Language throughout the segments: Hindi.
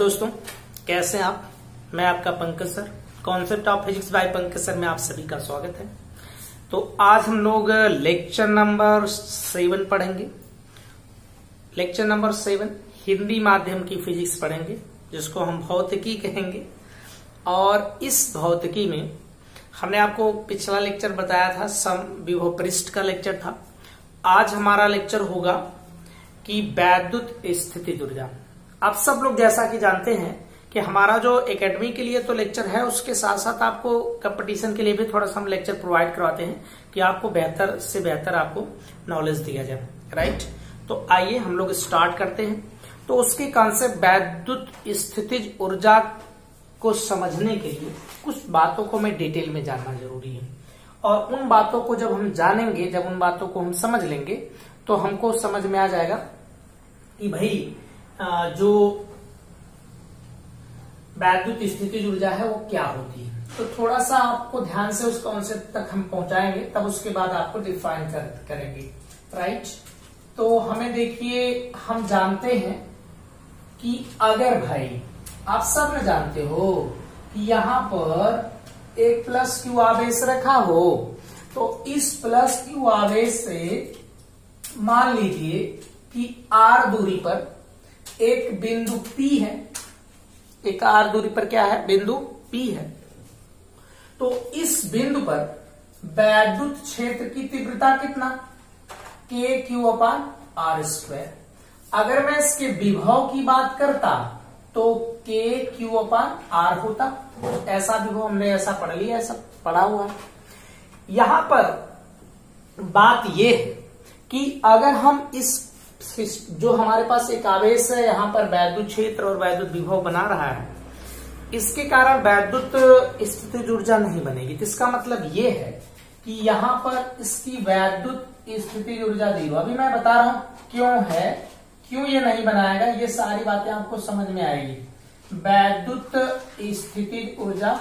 दोस्तों, कैसे हैं आप। मैं आपका Pankaj sir, concept of physics bye Pankaj sir में आप सभी का स्वागत है। तो आज हम लोग लेक्चर नंबर 7 पढ़ेंगे। लेक्चर नंबर 7 हिंदी माध्यम की फिजिक्स पढ़ेंगे, जिसको हम भौतिकी कहेंगे। और इस भौतिकी में हमने आपको पिछला लेक्चर बताया था, समविभव पृष्ठ का लेक्चर था। आज हमारा लेक्चर होगा कि वैद्युत स्थितिज ऊर्जा। आप सब लोग जैसा कि जानते हैं कि हमारा जो एकेडमी के लिए तो लेक्चर है, उसके साथ साथ आपको कंपटीशन के लिए भी थोड़ा सा हम लेक्चर प्रोवाइड करवाते हैं कि आपको बेहतर से बेहतर आपको नॉलेज दिया जाए, राइट। तो आइए हम लोग स्टार्ट करते हैं। तो उसके कॉन्सेप्ट वैद्युत स्थितिज ऊर्जा को समझने के लिए कुछ बातों को हमें डिटेल में जानना जरूरी है। और उन बातों को जब हम जानेंगे, जब उन बातों को हम समझ लेंगे, तो हमको समझ में आ जाएगा कि भाई जो वैद्युत स्थितिज ऊर्जा है वो क्या होती है। तो थोड़ा सा आपको ध्यान से उस कॉन्सेप्ट तक हम पहुंचाएंगे, तब उसके बाद आपको डिफाइन करेंगे, राइट। तो हमें देखिए, हम जानते हैं कि अगर भाई आप सब न जानते हो कि यहां पर एक प्लस क्यू आवेश रखा हो, तो इस प्लस क्यू आवेश से मान लीजिए कि आर दूरी पर एक बिंदु P है। एक आर दूरी पर क्या है? बिंदु P है। तो इस बिंदु पर वैद्युत क्षेत्र की तीव्रता कितना? KQ/R²। अगर मैं इसके विभव की बात करता तो KQ/R होता। ऐसा विभव हमने ऐसा पढ़ लिया, ऐसा पढ़ा हुआ है। यहां पर बात यह है कि अगर हम इस जो हमारे पास एक आवेश है, यहां पर वैद्युत क्षेत्र और वैद्युत विभव बना रहा है, इसके कारण वैद्युत स्थितिज ऊर्जा नहीं बनेगी। तो इसका मतलब ये है कि यहां पर इसकी वैद्युत स्थितिज ऊर्जा 0। अभी मैं बता रहा हूं क्यों है, क्यों ये नहीं बनाएगा, ये सारी बातें आपको समझ में आएगी। वैद्युत स्थितिज ऊर्जा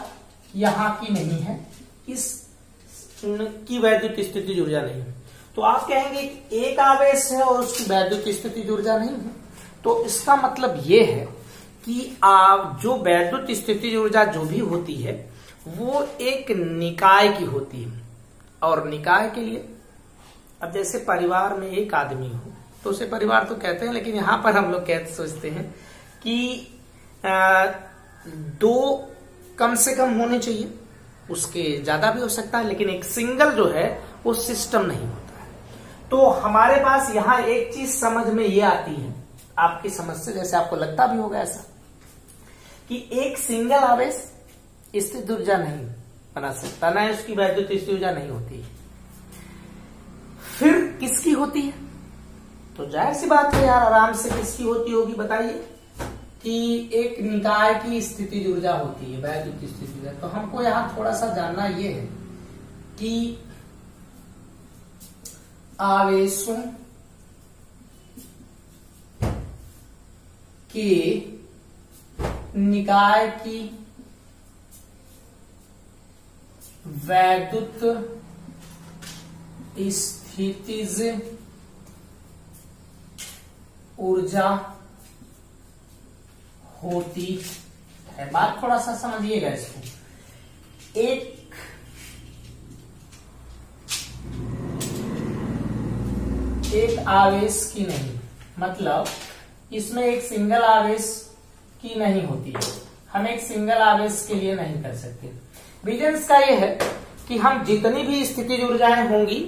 यहां की नहीं है, इस की वैद्युत स्थितिज ऊर्जा नहीं है। तो आप कहेंगे एक आवेश है और उसकी वैद्युत स्थितिज ऊर्जा नहीं है। तो इसका मतलब ये है कि आप जो वैद्युत स्थितिज ऊर्जा जो भी होती है वो एक निकाय की होती है। और निकाय के लिए, अब जैसे परिवार में एक आदमी हो तो उसे परिवार तो कहते हैं, लेकिन यहां पर हम लोग कहते सोचते हैं कि 2 कम से कम होने चाहिए, उसके ज्यादा भी हो सकता है, लेकिन एक सिंगल जो है वो सिस्टम नहीं होता है। तो हमारे पास यहां एक चीज समझ में ये आती है, आपकी समझ से, जैसे आपको लगता भी होगा ऐसा, कि एक सिंगल आवेश स्थितिज ऊर्जा नहीं बना सकता, ना उसकी वैद्युत स्थितिज ऊर्जा नहीं होती है। फिर किसकी होती है? तो जाहिर सी बात है यार, आराम से किसकी होती होगी बताइए, कि एक निकाय की स्थितिज ऊर्जा होती है, वैद्युत स्थितिज ऊर्जा। तो हमको यहां थोड़ा सा जानना यह है कि आवेशों के निकाय की वैद्युत स्थितिज ऊर्जा होती है। बात थोड़ा सा समझिएगा इसको। एक आवेश की नहीं, मतलब इसमें एक सिंगल आवेश की नहीं होती है। हम एक सिंगल आवेश के लिए नहीं कर सकते। रीजन इसका यह है कि हम जितनी भी स्थितिज ऊर्जाएं होंगी,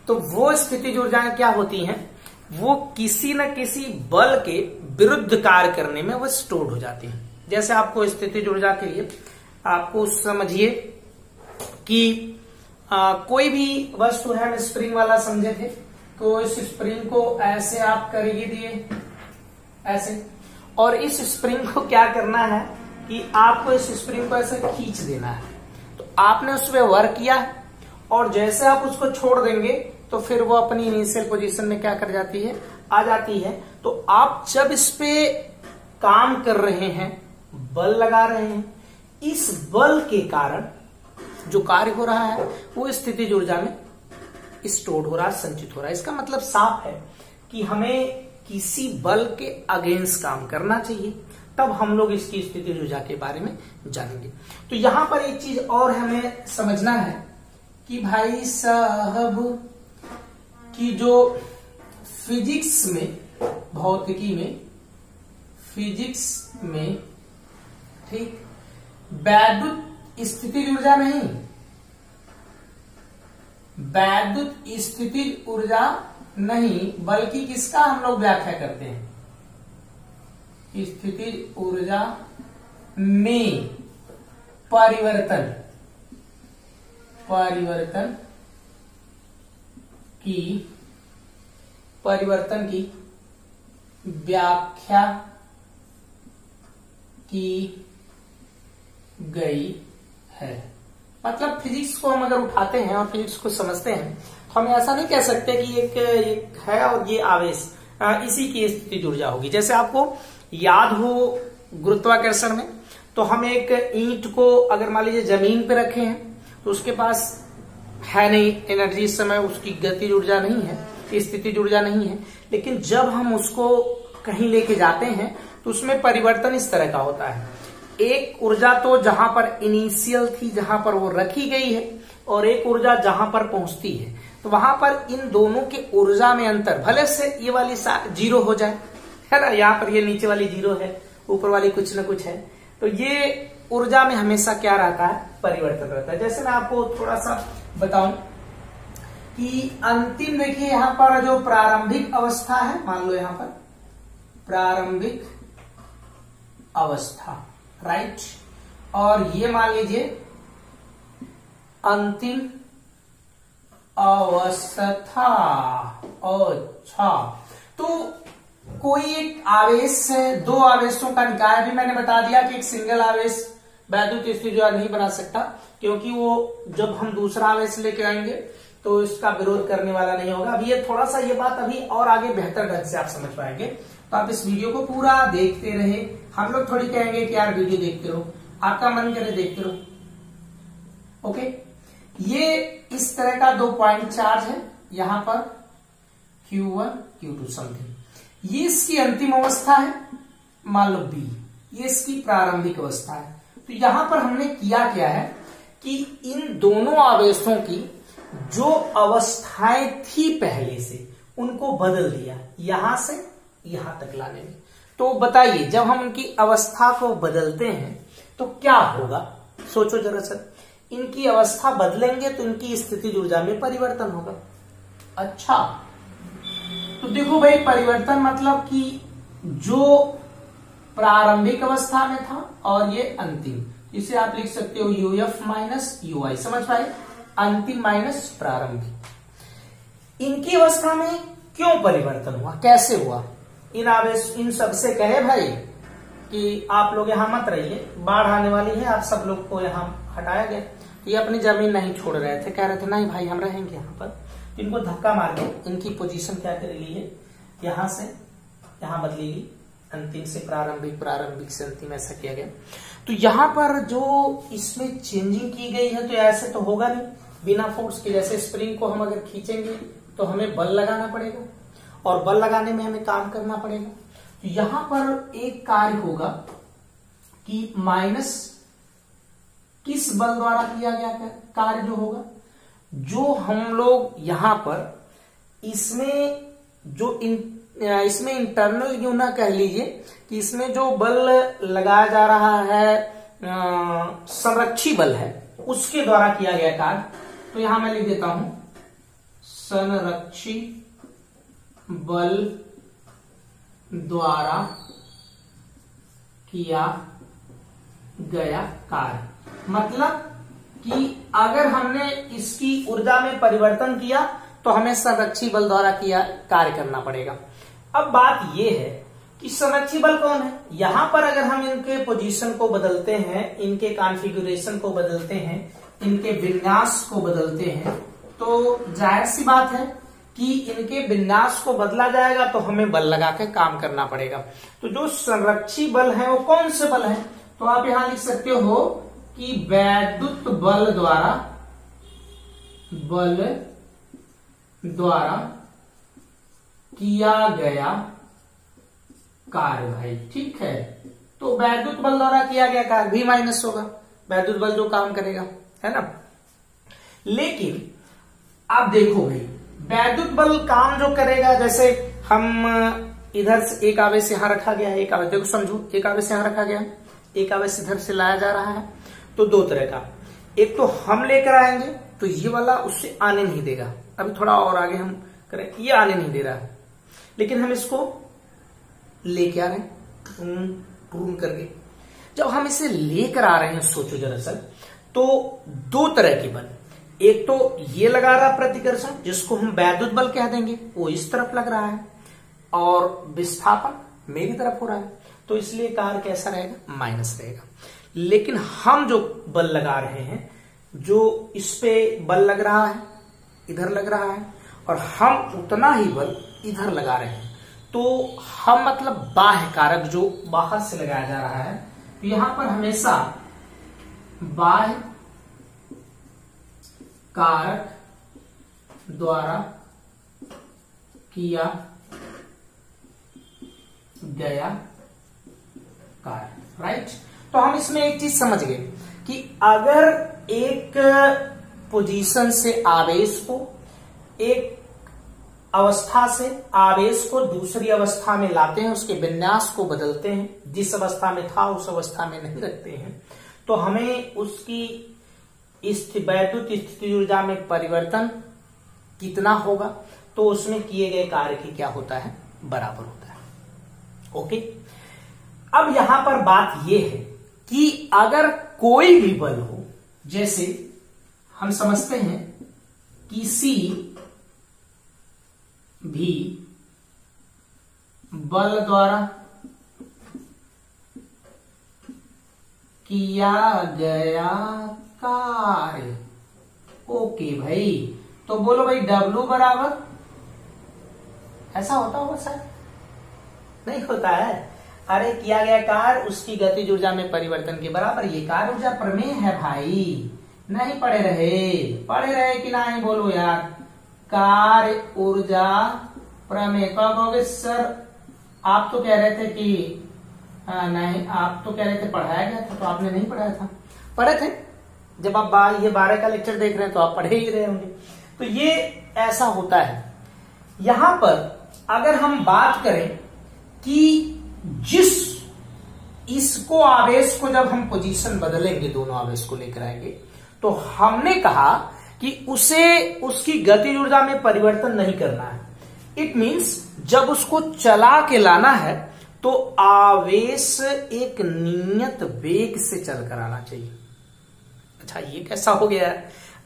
तो वो स्थितिज ऊर्जाएं क्या होती हैं, वो किसी न किसी बल के विरुद्ध कार्य करने में वो स्टोर हो जाती हैं। जैसे आपको स्थितिज ऊर्जा के लिए आपको समझिए कि कोई भी वस्तु है, हम स्प्रिंग वाला समझे थे, तो इस स्प्रिंग को ऐसे आप करिए दिए ऐसे, और इस स्प्रिंग को क्या करना है कि आपको इस स्प्रिंग को ऐसे खींच देना है। तो आपने उस पर वर्क किया, और जैसे आप उसको छोड़ देंगे तो फिर वो अपनी इनिशियल पोजीशन में क्या कर जाती है, आ जाती है। तो आप जब इस पे काम कर रहे हैं, बल लगा रहे हैं, इस बल के कारण जो कार्य हो रहा है वो स्थितिज ऊर्जा में स्टोर हो रहा है, संचित हो रहा है। इसका मतलब साफ है कि हमें किसी बल के अगेंस्ट काम करना चाहिए, तब हम लोग इसकी स्थितिज ऊर्जा के बारे में जानेंगे। तो यहां पर एक चीज और हमें समझना है कि भाई साहब कि जो फिजिक्स में, भौतिकी में, फिजिक्स में, ठीक, वैद्युत स्थितिज ऊर्जा नहीं, वैद्युत स्थितिज ऊर्जा नहीं, बल्कि किसका हम लोग व्याख्या करते हैं, स्थितिज ऊर्जा में परिवर्तन की व्याख्या की गई है। मतलब फिजिक्स को हम अगर उठाते हैं और फिजिक्स को समझते हैं तो हम ऐसा नहीं कह सकते कि एक है और ये आवेश इसी की स्थितिज ऊर्जा होगी। जैसे आपको याद हो गुरुत्वाकर्षण में, तो हम एक ईंट को अगर मान लीजिए जमीन पे रखे हैं तो उसके पास है नहीं एनर्जी, इस समय उसकी गतिज ऊर्जा नहीं है, स्थितिज ऊर्जा नहीं है, लेकिन जब हम उसको कहीं लेके जाते हैं तो उसमें परिवर्तन इस तरह का होता है। एक ऊर्जा तो जहां पर इनिशियल थी, जहां पर वो रखी गई है, और एक ऊर्जा जहां पर पहुंचती है, तो वहां पर इन दोनों के ऊर्जा में अंतर, भले से ये वाली जीरो हो जाए, है ना, यहाँ पर ये नीचे वाली जीरो है, ऊपर वाली कुछ ना कुछ है, तो ये ऊर्जा में हमेशा क्या रहता है, परिवर्तन रहता है। जैसे मैं आपको थोड़ा सा बताऊं कि अंतिम, देखिए यहां पर जो प्रारंभिक अवस्था है, मान लो यहां पर प्रारंभिक अवस्था, राइट, और ये मान लीजिए अंतिम अवस्था। अच्छा, तो कोई एक आवेश है, दो आवेशों का निकाय भी मैंने बता दिया कि एक सिंगल आवेश वैद्युत स्थितिज ऊर्जा नहीं बना सकता, क्योंकि वो जब हम दूसरा आवेश लेके आएंगे तो इसका विरोध करने वाला नहीं होगा। अभी ये थोड़ा सा, ये बात अभी और आगे बेहतर ढंग से आप समझ पाएंगे, तो आप इस वीडियो को पूरा देखते रहे। हम लोग थोड़ी कहेंगे कि यार वीडियो देखते रहो, आपका मन करे देखते रहो। ओके, ये इस तरह का 2 पॉइंट चार्ज है, यहां पर Q1 Q2 समथिंग, ये इसकी अंतिम अवस्था है, मान लो B, ये इसकी प्रारंभिक अवस्था है। तो यहां पर हमने किया क्या है कि इन दोनों आवेशों की जो अवस्थाएं थी पहले से, उनको बदल दिया, यहां से यहां तक लाने में। तो बताइए, जब हम इनकी अवस्था को बदलते हैं तो क्या होगा, सोचो जरा सर, इनकी अवस्था बदलेंगे तो इनकी स्थितिज ऊर्जा में परिवर्तन होगा। अच्छा, तो देखो भाई, परिवर्तन मतलब कि जो प्रारंभिक अवस्था में था और ये अंतिम, इसे आप लिख सकते हो UF माइनस UI, समझ पाए, अंतिम माइनस प्रारंभिक। इनकी अवस्था में क्यों परिवर्तन हुआ, कैसे हुआ, इन आवेश, इन सबसे कहे भाई कि आप लोग यहां मत रहिए, बाढ़ आने वाली है, आप सब लोग को यहां हटाया गया। ये अपनी जमीन नहीं छोड़ रहे थे, कह रहे थे नहीं भाई हम रहेंगे यहाँ पर, इनको धक्का मार के इनकी पोजीशन क्या कर ली है, यहां से यहां बदलेगी, अंतिम से प्रारंभिक, प्रारंभिक से अंतिम, ऐसा किया गया। तो यहां पर जो इसमें चेंजिंग की गई है, तो ऐसे तो होगा नहीं बिना फोर्स के। जैसे स्प्रिंग को हम अगर खींचेंगे तो हमें बल लगाना पड़ेगा, और बल लगाने में हमें काम करना पड़ेगा। तो यहां पर एक कार्य होगा कि माइनस किस बल द्वारा किया गया कार्य जो होगा, जो हम लोग यहां पर इसमें जो इसमें इंटरनल यूं ना कह लीजिए कि इसमें जो बल लगाया जा रहा है संरक्षी बल है, उसके द्वारा किया गया कार्य। तो यहां मैं लिख देता हूं संरक्षी बल द्वारा किया गया कार्य। मतलब कि अगर हमने इसकी ऊर्जा में परिवर्तन किया तो हमें संरक्षी बल द्वारा किया कार्य करना पड़ेगा। अब बात यह है कि संरक्षी बल कौन है। यहां पर अगर हम इनके पोजीशन को बदलते हैं, इनके कॉन्फ़िगरेशन को बदलते हैं, इनके विन्यास को बदलते हैं, तो जाहिर सी बात है कि इनके विन्यास को बदला जाएगा तो हमें बल लगा के काम करना पड़ेगा। तो जो संरक्षी बल है वो कौन से बल है, तो आप यहां लिख सकते हो कि वैद्युत बल द्वारा किया गया कार्य भाई, ठीक है। तो वैद्युत बल द्वारा किया गया कार्य भी माइनस होगा, वैद्युत बल जो काम करेगा, है ना। लेकिन आप देखो भाई, वैद्युत बल काम जो करेगा, जैसे हम इधर से एक आवेश यहां रखा गया है, एक आवेश देखो समझो, एक आवेश यहां रखा गया, एक आवेश इधर से लाया जा रहा है। तो दो तरह का, एक तो हम लेकर आएंगे तो ये वाला उससे आने नहीं देगा, अभी थोड़ा और आगे हम करें, ये आने नहीं दे रहा है, लेकिन हम इसको लेके आ रहे हैं टून करके। जब हम इसे लेकर आ रहे हैं, सोचो दरअसल, तो दो तरह के बल, एक तो ये लगा रहा प्रतिकर्षण जिसको हम वैद्युत बल कह देंगे, वो इस तरफ लग रहा है, और विस्थापन मेरी तरफ हो रहा है, तो इसलिए कार्य कैसा रहेगा, माइनस रहेगा। लेकिन हम जो बल लगा रहे हैं, जो इस पे बल लग रहा है, इधर लग रहा है, और हम उतना ही बल इधर लगा रहे हैं, तो हम मतलब बाह्य कारक जो बाहर से लगाया जा रहा है, तो यहां पर हमेशा बाह्य कारक द्वारा किया गया कार्य, राइट। तो हम इसमें एक चीज समझ गए कि अगर एक पोजीशन से आवेश को, एक अवस्था से आवेश को दूसरी अवस्था में लाते हैं, उसके विन्यास को बदलते हैं, जिस अवस्था में था उस अवस्था में नहीं रखते हैं, तो हमें उसकी वैद्युत स्थिति ऊर्जा में परिवर्तन कितना होगा, तो उसमें किए गए कार्य की क्या होता है, बराबर होता है। ओके, अब यहां पर बात यह है कि अगर कोई भी बल हो, जैसे हम समझते हैं किसी भी बल द्वारा किया गया कार्य, ओके भाई, तो बोलो भाई W बराबर, ऐसा होता होगा सर, नहीं होता है, अरे किया गया कार्य उसकी गतिज ऊर्जा में परिवर्तन के बराबर, ये कार्य ऊर्जा प्रमेय है भाई, नहीं पढ़े रहे कि नहीं, बोलो यार, कार्य ऊर्जा प्रमेय। कब कहोगे सर, आप तो कह रहे थे कि नहीं, आप तो कह रहे थे पढ़ाया गया था, तो आपने नहीं पढ़ाया था, पढ़े थे, जब आप ये 12 का लेक्चर देख रहे हैं तो आप पढ़े ही रहे होंगे। तो ये ऐसा होता है। यहां पर अगर हम बात करें कि जिस इसको आवेश को जब हम पोजीशन बदलेंगे, दोनों आवेश को लेकर आएंगे, तो हमने कहा कि उसे उसकी गतिज ऊर्जा में परिवर्तन नहीं करना है। इट मींस जब उसको चला के लाना है तो आवेश एक नियत वेग से चलकर आना चाहिए। अच्छा, ये कैसा हो गया,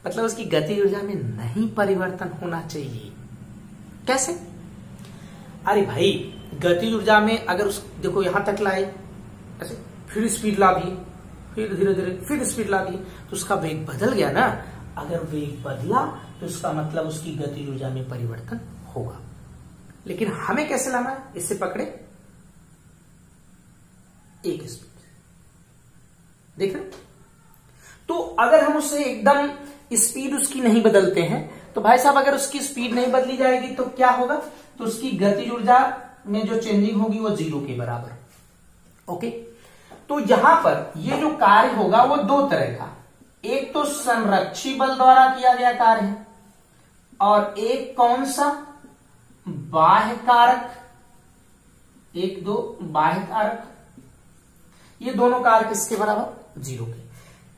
मतलब उसकी गतिज ऊर्जा में नहीं परिवर्तन होना चाहिए। कैसे? अरे भाई, गतिज ऊर्जा में अगर उस देखो यहां तक लाए, ऐसे फिर स्पीड ला दी, फिर धीरे धीरे फिर स्पीड ला दी, तो उसका वेग बदल गया ना। अगर वेग बदला तो इसका मतलब उसकी गतिज ऊर्जा में परिवर्तन होगा। लेकिन हमें कैसे लाना है, इससे पकड़े एक स्पीड, देख रहे। तो अगर हम उससे एकदम स्पीड उसकी नहीं बदलते हैं, तो भाई साहब अगर उसकी स्पीड नहीं बदली जाएगी तो क्या होगा, तो उसकी गतिज ऊर्जा में जो चेंजिंग होगी वो 0 के बराबर। ओके, तो यहां पर ये जो कार्य होगा वो दो तरह का, एक तो संरक्षी बल द्वारा किया गया कार्य है, और एक कौन सा, बाह्य कारक, एक दो बाह्य कारक, ये दोनों कार्य किसके बराबर, 0 के।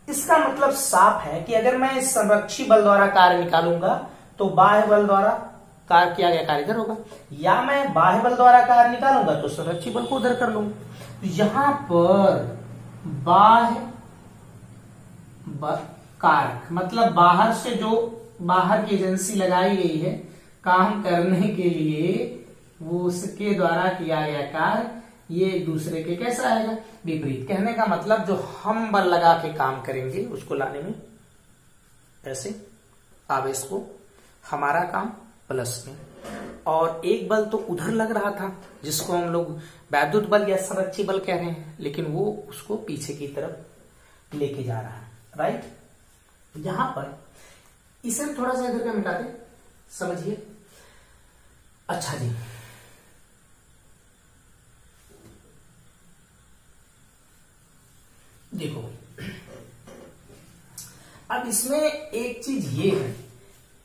इसका मतलब साफ है कि अगर मैं संरक्षी बल द्वारा कार्य निकालूंगा तो बाह्य बल द्वारा कार्य किया गया कार्य इधर होगा, या मैं बाह्य बल द्वारा कार्य निकालूंगा तो संरक्षी बल को उधर कर लूंगा। यहां पर बाह्य कारक मतलब बाहर से जो बाहर की एजेंसी लगाई गई है काम करने के लिए, वो उसके द्वारा किया गया कार्य, ये एक दूसरे के कैसा आएगा, विपरीत। कहने का मतलब जो हम बल लगा के काम करेंगे उसको लाने में, ऐसे आवेश को, हमारा काम प्लस में, और एक बल तो उधर लग रहा था जिसको हम लोग वैद्युत बल या संरक्षी बल कह रहे हैं, लेकिन वो उसको पीछे की तरफ लेके जा रहा है, राइट। यहां पर इसे थोड़ा सा इधर का मिटा दे, समझिए। अच्छा जी, देखो अब इसमें एक चीज ये है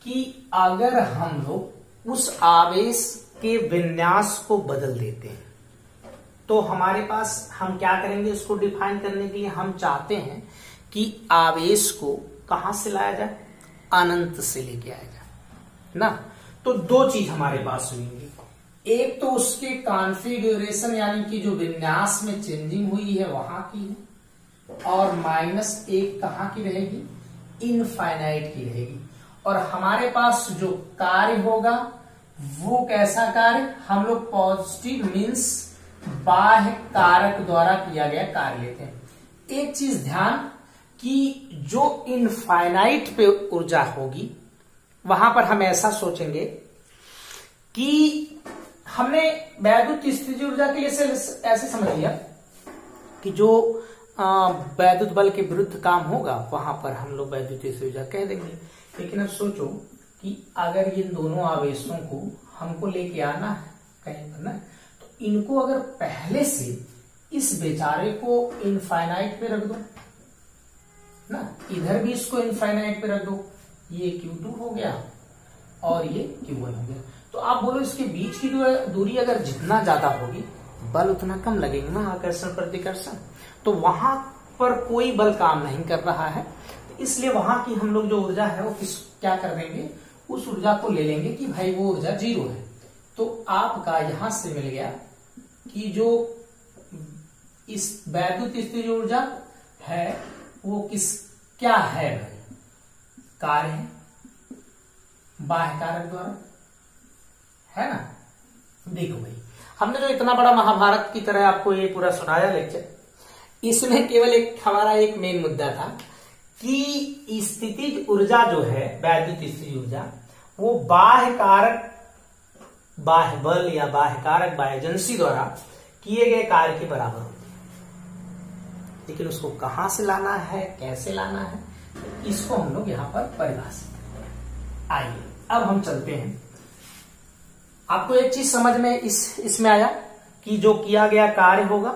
कि अगर हम लोग उस आवेश के विन्यास को बदल देते हैं तो हमारे पास हम क्या करेंगे, इसको डिफाइन करने के लिए हम चाहते हैं कि आवेश को कहां से लाया जाए, अनंत से लेके आया जाए ना। तो दो चीज हमारे पास होंगी, एक तो उसके कॉन्फ़िगरेशन यानी कि जो विन्यास में चेंजिंग हुई है वहां की है, और माइनस एक कहां की रहेगी, इनफाइनाइट की रहेगी। और हमारे पास जो कार्य होगा वो कैसा कार्य, हम लोग पॉजिटिव मीन्स बाह्य कारक द्वारा किया गया कार्य लेते हैं। एक चीज ध्यान कि जो इनफाइनाइट पे ऊर्जा होगी वहां पर हम ऐसा सोचेंगे कि हमने वैद्युत स्थितिज ऊर्जा के लिए ऐसे समझ लिया कि जो वैद्युत बल के विरुद्ध काम होगा वहां पर हम लोग वैद्युत स्थितिज ऊर्जा कह देंगे। लेकिन अब सोचो कि अगर इन दोनों आवेशों को हमको लेके आना है कहीं पर ना, तो इनको अगर पहले से इस बेचारे को इनफाइनाइट पे रख दो ना, इधर भी इसको इनफाइनाइट पे रख दो, ये Q2 हो गया और ये Q1 हो गया। तो आप बोलो इसके बीच की दूरी अगर जितना ज्यादा होगी बल उतना कम लगेगा ना, आकर्षण प्रतिकर्षण, तो वहां पर कोई बल काम नहीं कर रहा है। तो इसलिए वहां की हम लोग जो ऊर्जा है वो क्या कर देंगे, उस ऊर्जा को ले लेंगे कि भाई वो ऊर्जा 0 है। तो आपका यहां से मिल गया कि जो इस वैद्युत स्थितिज ऊर्जा है वो क्या है भाई, कार्य है बाह्य कारक द्वारा, है ना। देखो भाई हमने जो इतना बड़ा महाभारत की तरह आपको ये पूरा सुनाया लेक्चर, इसमें केवल हमारा एक मेन मुद्दा था कि स्थितिज ऊर्जा जो है वैद्युत स्थितिज ऊर्जा वो बाह्य कारक, बाह्य बल या बाह्य कारक, बाह्य एजेंसी द्वारा किए गए कार्य के बराबर होती है। लेकिन उसको कहां से लाना है, कैसे लाना है, इसको हम लोग यहां पर परिभाषित। आइए अब हम चलते हैं। आपको एक चीज समझ में इसमें आया कि जो किया गया कार्य होगा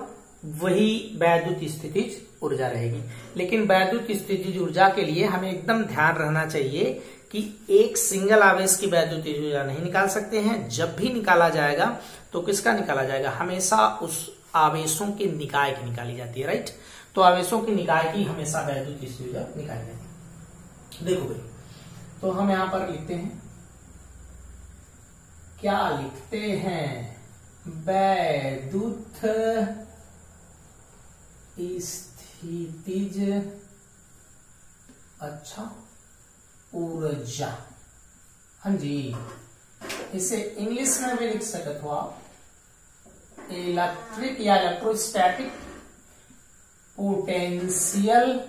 वही वैद्युत स्थितिज ऊर्जा रहेगी। लेकिन वैद्युत स्थितिज ऊर्जा के लिए हमें एकदम ध्यान रहना चाहिए कि एक सिंगल आवेश की वैद्युत ऊर्जा नहीं निकाल सकते हैं। जब भी निकाला जाएगा तो किसका निकाला जाएगा, हमेशा उस आवेशों के निकाय की निकाली जाती है, राइट। तो आवेशों की निकाय की हमेशा वैद्युत स्थितिज ऊर्जा निकाली जाती है। देखो भाई, तो हम यहां पर लिखते हैं, क्या लिखते हैं, वैद्युत स्थितिज अच्छा ऊर्जा, हाँ जी। इसे इंग्लिश में भी लिख सकते हो आप, इलेक्ट्रिक या इलेक्ट्रोस्टैटिक पोटेंशियल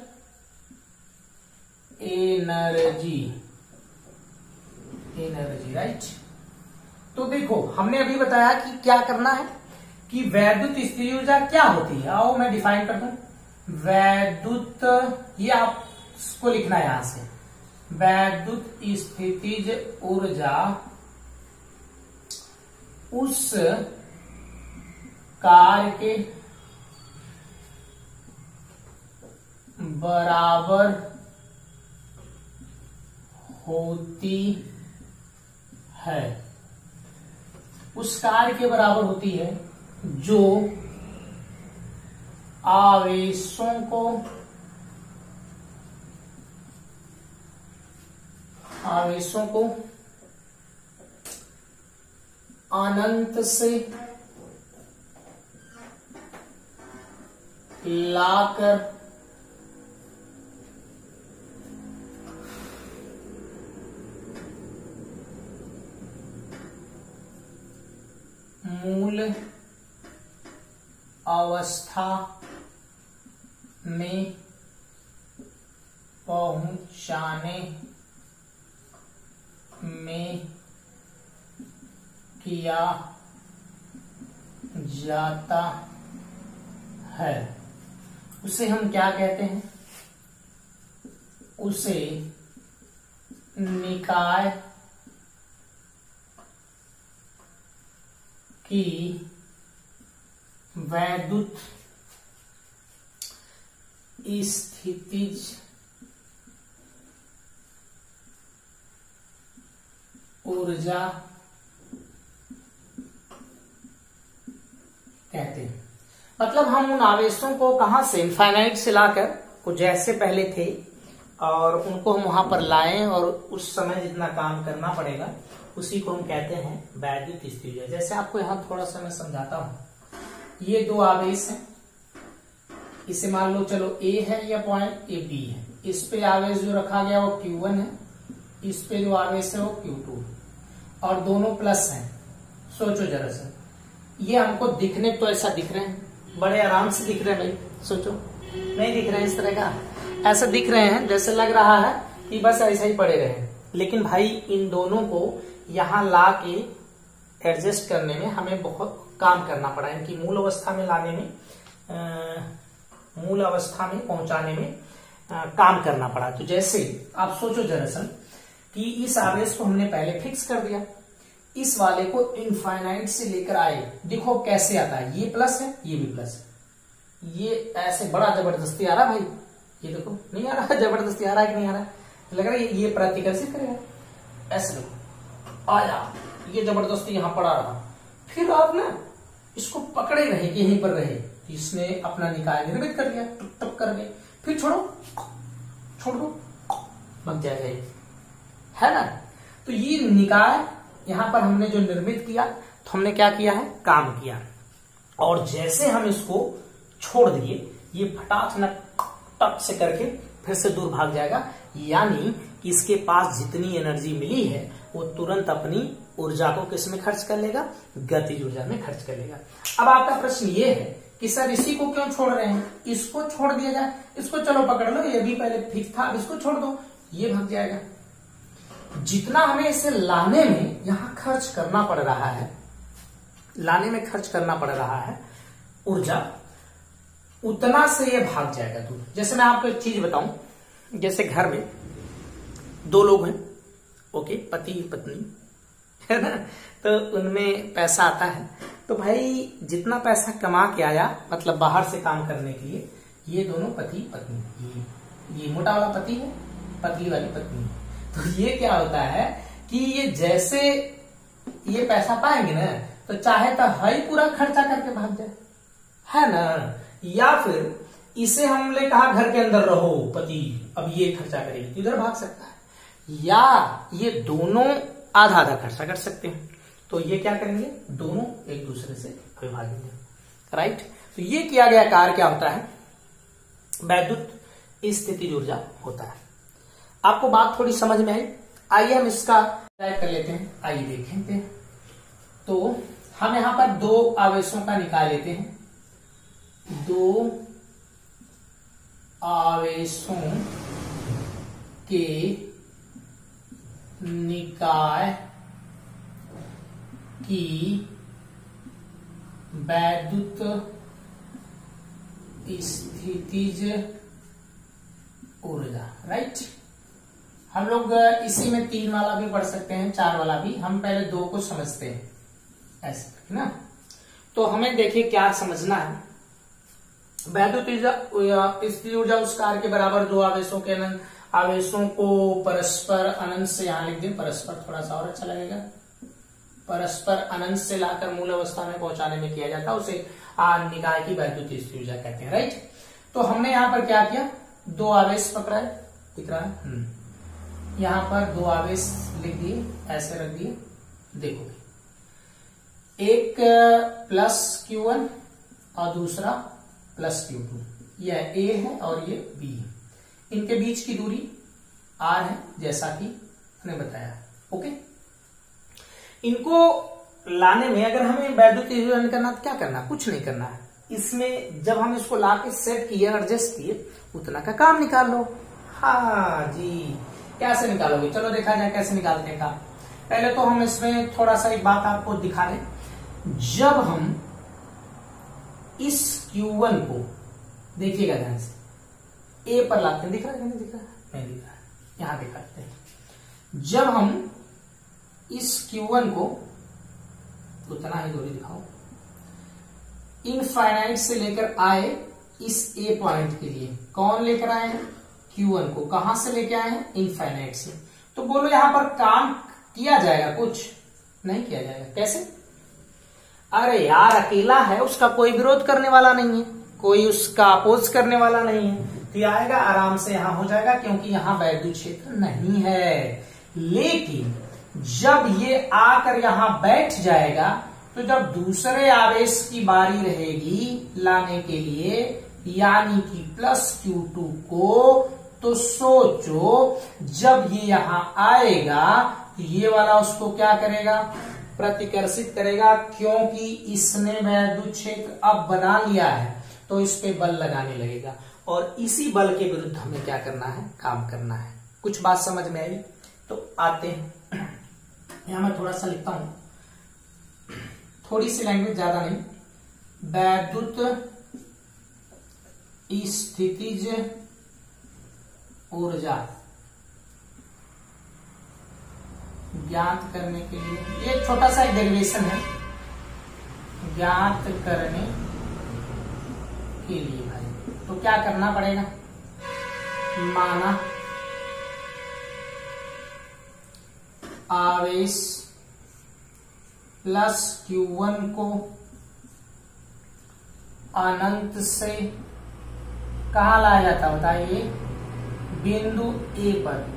एनर्जी, राइट। तो देखो हमने अभी बताया कि क्या करना है, कि वैद्युत स्थितिज ऊर्जा क्या होती है। आओ मैं डिफाइन कर दूं, वैद्युत, ये आपको लिखना है यहां से, वैद्युत स्थितिज ऊर्जा उस कार्य के बराबर होती है, उस कार्य के बराबर होती है जो आवेशों को अनंत से लाकर मूल अवस्था में पहुंचाने में किया जाता है, उसे हम क्या कहते हैं, उसे निकाय की वैद्युत स्थितिज ऊर्जा कहते हैं। मतलब हम उन आवेशों को कहां से, इनफाइनाइट से लाकर को जैसे पहले थे और उनको हम वहां पर लाएं और उस समय जितना काम करना पड़ेगा उसी को हम कहते हैं वैद्युत स्थिति ऊर्जा। जैसे आपको यहां थोड़ा सा मैं समझाता हूं, ये दो आवेश हैं, इसे मान लो चलो A है या पॉइंट ए B है, इस पे आवेश जो रखा गया वो Q1 है, इस पे जो आवेश है वो Q2 और दोनों प्लस हैं। सोचो जरा सा, ये हमको दिखने तो ऐसा दिख रहे हैं, बड़े आराम से दिख रहे हैं भाई, सोचो नहीं दिख रहे हैं इस तरह का, ऐसा दिख रहे हैं जैसे लग रहा है कि बस ऐसा ही पड़े रहे। लेकिन भाई इन दोनों को यहां ला के एडजस्ट करने में हमें बहुत काम करना पड़ा, इनकी मूल अवस्था में लाने में, मूल अवस्था में पहुंचाने में काम करना पड़ा। तो जैसे आप सोचो दरअसल कि इस आवेश को हमने पहले फिक्स कर दिया, इस वाले को इनफाइनाइट से लेकर आए, देखो कैसे आता है, ये प्लस है ये भी प्लस है, ये ऐसे बड़ा जबरदस्ती आ रहा भाई, ये देखो नहीं आ रहा, जबरदस्ती आ रहा है कि नहीं आ रहा है, लग रहा है ये प्रतिकर्षित करेगा, ऐसे देखो आया, ये जबरदस्ती यहां पड़ा रहा, फिर आप ना इसको पकड़े रहे कि यहीं पर रहे, इसने अपना निकाय निर्मित कर लिया टुक टुक करके, फिर छोड़ो छोड़ दो बन जाएगा ये, है ना। तो ये निकाय यहां पर हमने जो निर्मित किया तो हमने क्या किया है, काम किया, और जैसे हम इसको छोड़ दिए ये फटाक न टक से करके फिर से दूर भाग जाएगा, यानी कि इसके पास जितनी एनर्जी मिली है वो तुरंत अपनी ऊर्जा को किस में खर्च कर लेगा, गतिज ऊर्जा में खर्च कर लेगा। अब आपका प्रश्न ये है कि सर इसी को क्यों छोड़ रहे हैं, इसको छोड़ दिया जाए, इसको चलो पकड़ लो, ये भी पहले फिक्स था, अब इसको छोड़ दो, ये भाग जाएगा। जितना हमें इसे लाने में यहां खर्च करना पड़ रहा है, लाने में खर्च करना पड़ रहा है ऊर्जा, उतना से ये भाग जाएगा दूर। जैसे मैं आपको एक चीज बताऊं, जैसे घर में दो लोग हैं, ओके, पति पत्नी है ना, तो उनमें पैसा आता है, तो भाई जितना पैसा कमा के आया, मतलब बाहर से काम करने के लिए, ये दोनों पति पत्नी, ये मोटा वाला पति है, पतली वाली पत्नी है, तो ये क्या होता है कि ये जैसे ये पैसा पाएंगे ना, तो चाहे तो हाई पूरा खर्चा करके भाग जाए, है ना, या फिर इसे हमने कहा घर के अंदर रहो पति, अब ये खर्चा करेगी, इधर भाग सकता है, या ये दोनों आधा आधा खर्चा कर सकते हैं, तो ये क्या करेंगे, दोनों एक दूसरे से विभाजित, राइट। तो ये किया गया कार्य क्या होता है, वैद्युत स्थितिज ऊर्जा होता है। आपको बात थोड़ी समझ में आई, आइए हम इसका ट्राई कर लेते हैं, आइए देखेंगे। तो हम यहां पर दो आवेशों का निकाल लेते हैं, दो आवेशों के निकाय की वैद्युत स्थितिज ऊर्जा, राइट। हम लोग इसी में 3 वाला भी पढ़ सकते हैं, 4 वाला भी, हम पहले 2 को समझते हैं, ऐसे ना। तो हमें देखिए क्या समझना है, वैद्युत स्थितिज ऊर्जा उस कार्य के बराबर जो आवेशों के आवेशों को परस्पर अनंत से, यहां लिख दें परस्पर, थोड़ा सा और अच्छा लगेगा, परस्पर अनंत से लाकर मूल अवस्था में पहुंचाने में किया जाता है, उसे निकाय की वैद्युत स्थितिज ऊर्जा कहते हैं, राइट। तो हमने यहां पर क्या किया, 2 आवेश पकड़ा है, दिख रहा है, यहां पर 2 आवेश लिख दिए, ऐसे रख दिए, देखो एक प्लस Q1 और दूसरा प्लस Q2, यह A है और ये B है, इनके बीच की दूरी R है, जैसा कि मैंने बताया, ओके। इनको लाने में अगर हमें वैद्युत ऊर्जा करना तो क्या करना, कुछ नहीं करना है, इसमें जब हम इसको लाके सेट किए, एडजस्ट किए, उतना का काम निकाल लो। हाँ जी, कैसे निकालोगे, चलो देखा जाए कैसे निकालते हैं काम। पहले तो हम इसमें थोड़ा सा एक बात आपको दिखा दें, जब हम इस Q1 को देखिएगा ध्यान से, A पर लाते हैं, दिख रहा है नहीं, दिख रहा है नहीं, दिख रहा है, यहां दिखाते हैं। जब हम इस Q1 को, उतना ही दूरी दिखाओ, इनफाइनाइट से लेकर आए, इस ए पॉइंट के लिए कौन लेकर आए हैं, Q1 को। कहां से लेके आए हैं, इनफाइनाइट से। तो बोलो यहां पर काम किया जाएगा, कुछ नहीं किया जाएगा। कैसे, अरे यार अकेला है, उसका कोई विरोध करने वाला नहीं है, कोई उसका अपोज करने वाला नहीं है, तो ये आएगा आराम से यहां हो जाएगा, क्योंकि यहां वैद्युत क्षेत्र नहीं है। लेकिन जब ये आकर यहां बैठ जाएगा, तो जब दूसरे आवेश की बारी रहेगी लाने के लिए, यानी कि +Q2 को, तो सोचो जब ये यहां आएगा तो ये वाला उसको क्या करेगा, प्रतिकर्षित करेगा, क्योंकि इसने वैद्युत क्षेत्र अब बना लिया है, तो इस पे बल लगाने लगेगा। और इसी बल के विरुद्ध हमें क्या करना है, काम करना है। कुछ बात समझ में आई? तो आते हैं, यहां मैं थोड़ा सा लिखता हूं, थोड़ी सी लैंग्वेज, ज्यादा नहीं। वैद्युत स्थितिज ऊर्जा ज्ञात करने के लिए, ये छोटा सा एक डेरिवेशन है, ज्ञात करने के लिए भाई, तो क्या करना पड़ेगा, माना आवेश +Q1 को अनंत से कहा लाया जाता, बताइए, बिंदु ए पर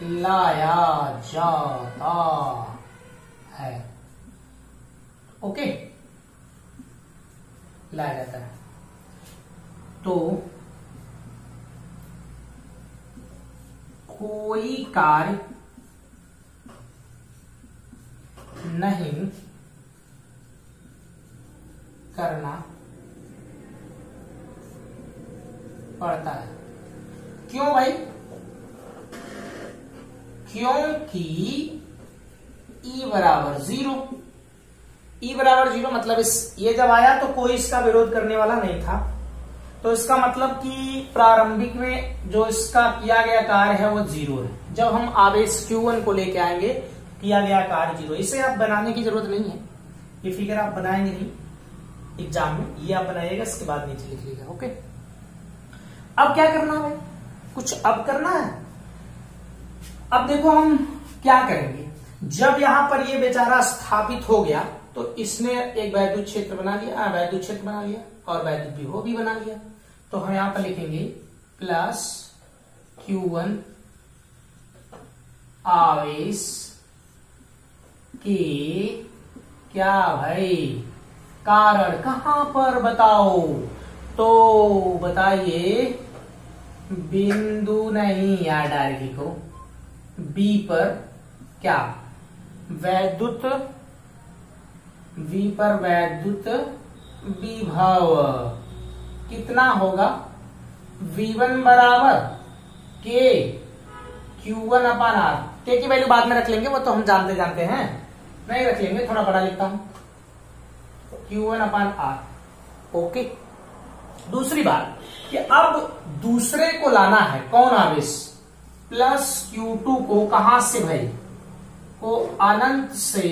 लाया जाता है। ओके, लाया जाता है। तो कोई कार्य नहीं करना पड़ता है। क्यों भाई, क्योंकि E बराबर 0, E बराबर 0 मतलब ये जब आया तो कोई इसका विरोध करने वाला नहीं था, तो इसका मतलब कि प्रारंभिक में जो इसका किया गया कार्य है वो 0 है। जब हम आवेश Q1 को लेके आएंगे, किया गया कार्य 0। इसे आप बनाने की जरूरत नहीं है, ये फिगर आप बनाएंगे नहीं एग्जाम में, ये आप बनाइएगा, इसके बाद नीचे लिख लीजिएगा। ओके, अब क्या करना है, कुछ अब करना है। अब देखो हम क्या करेंगे, जब यहां पर ये बेचारा स्थापित हो गया, तो इसने एक वैद्युत क्षेत्र बना लिया, वैद्युत क्षेत्र बना लिया, और वैद्युत विभव भी बना लिया। तो हम यहां पर लिखेंगे +Q1 आवेश के क्या भाई कारण, कहां पर बताओ, तो बताइए, बिंदु नहीं, यार डायरेक्ट लिखो, बी पर क्या, वैद्युत, V पर वैद्युत विभव कितना होगा, V1 बराबर K Q1/R। K की वैल्यू बाद में रख लेंगे, वो तो हम जानते हैं, नहीं रख लेंगे, थोड़ा बड़ा लिखता हूं, Q1/R। ओके, दूसरी बात कि अब दूसरे को लाना है, कौन आवेश, +Q2 को कहां से भाई, को अनंत से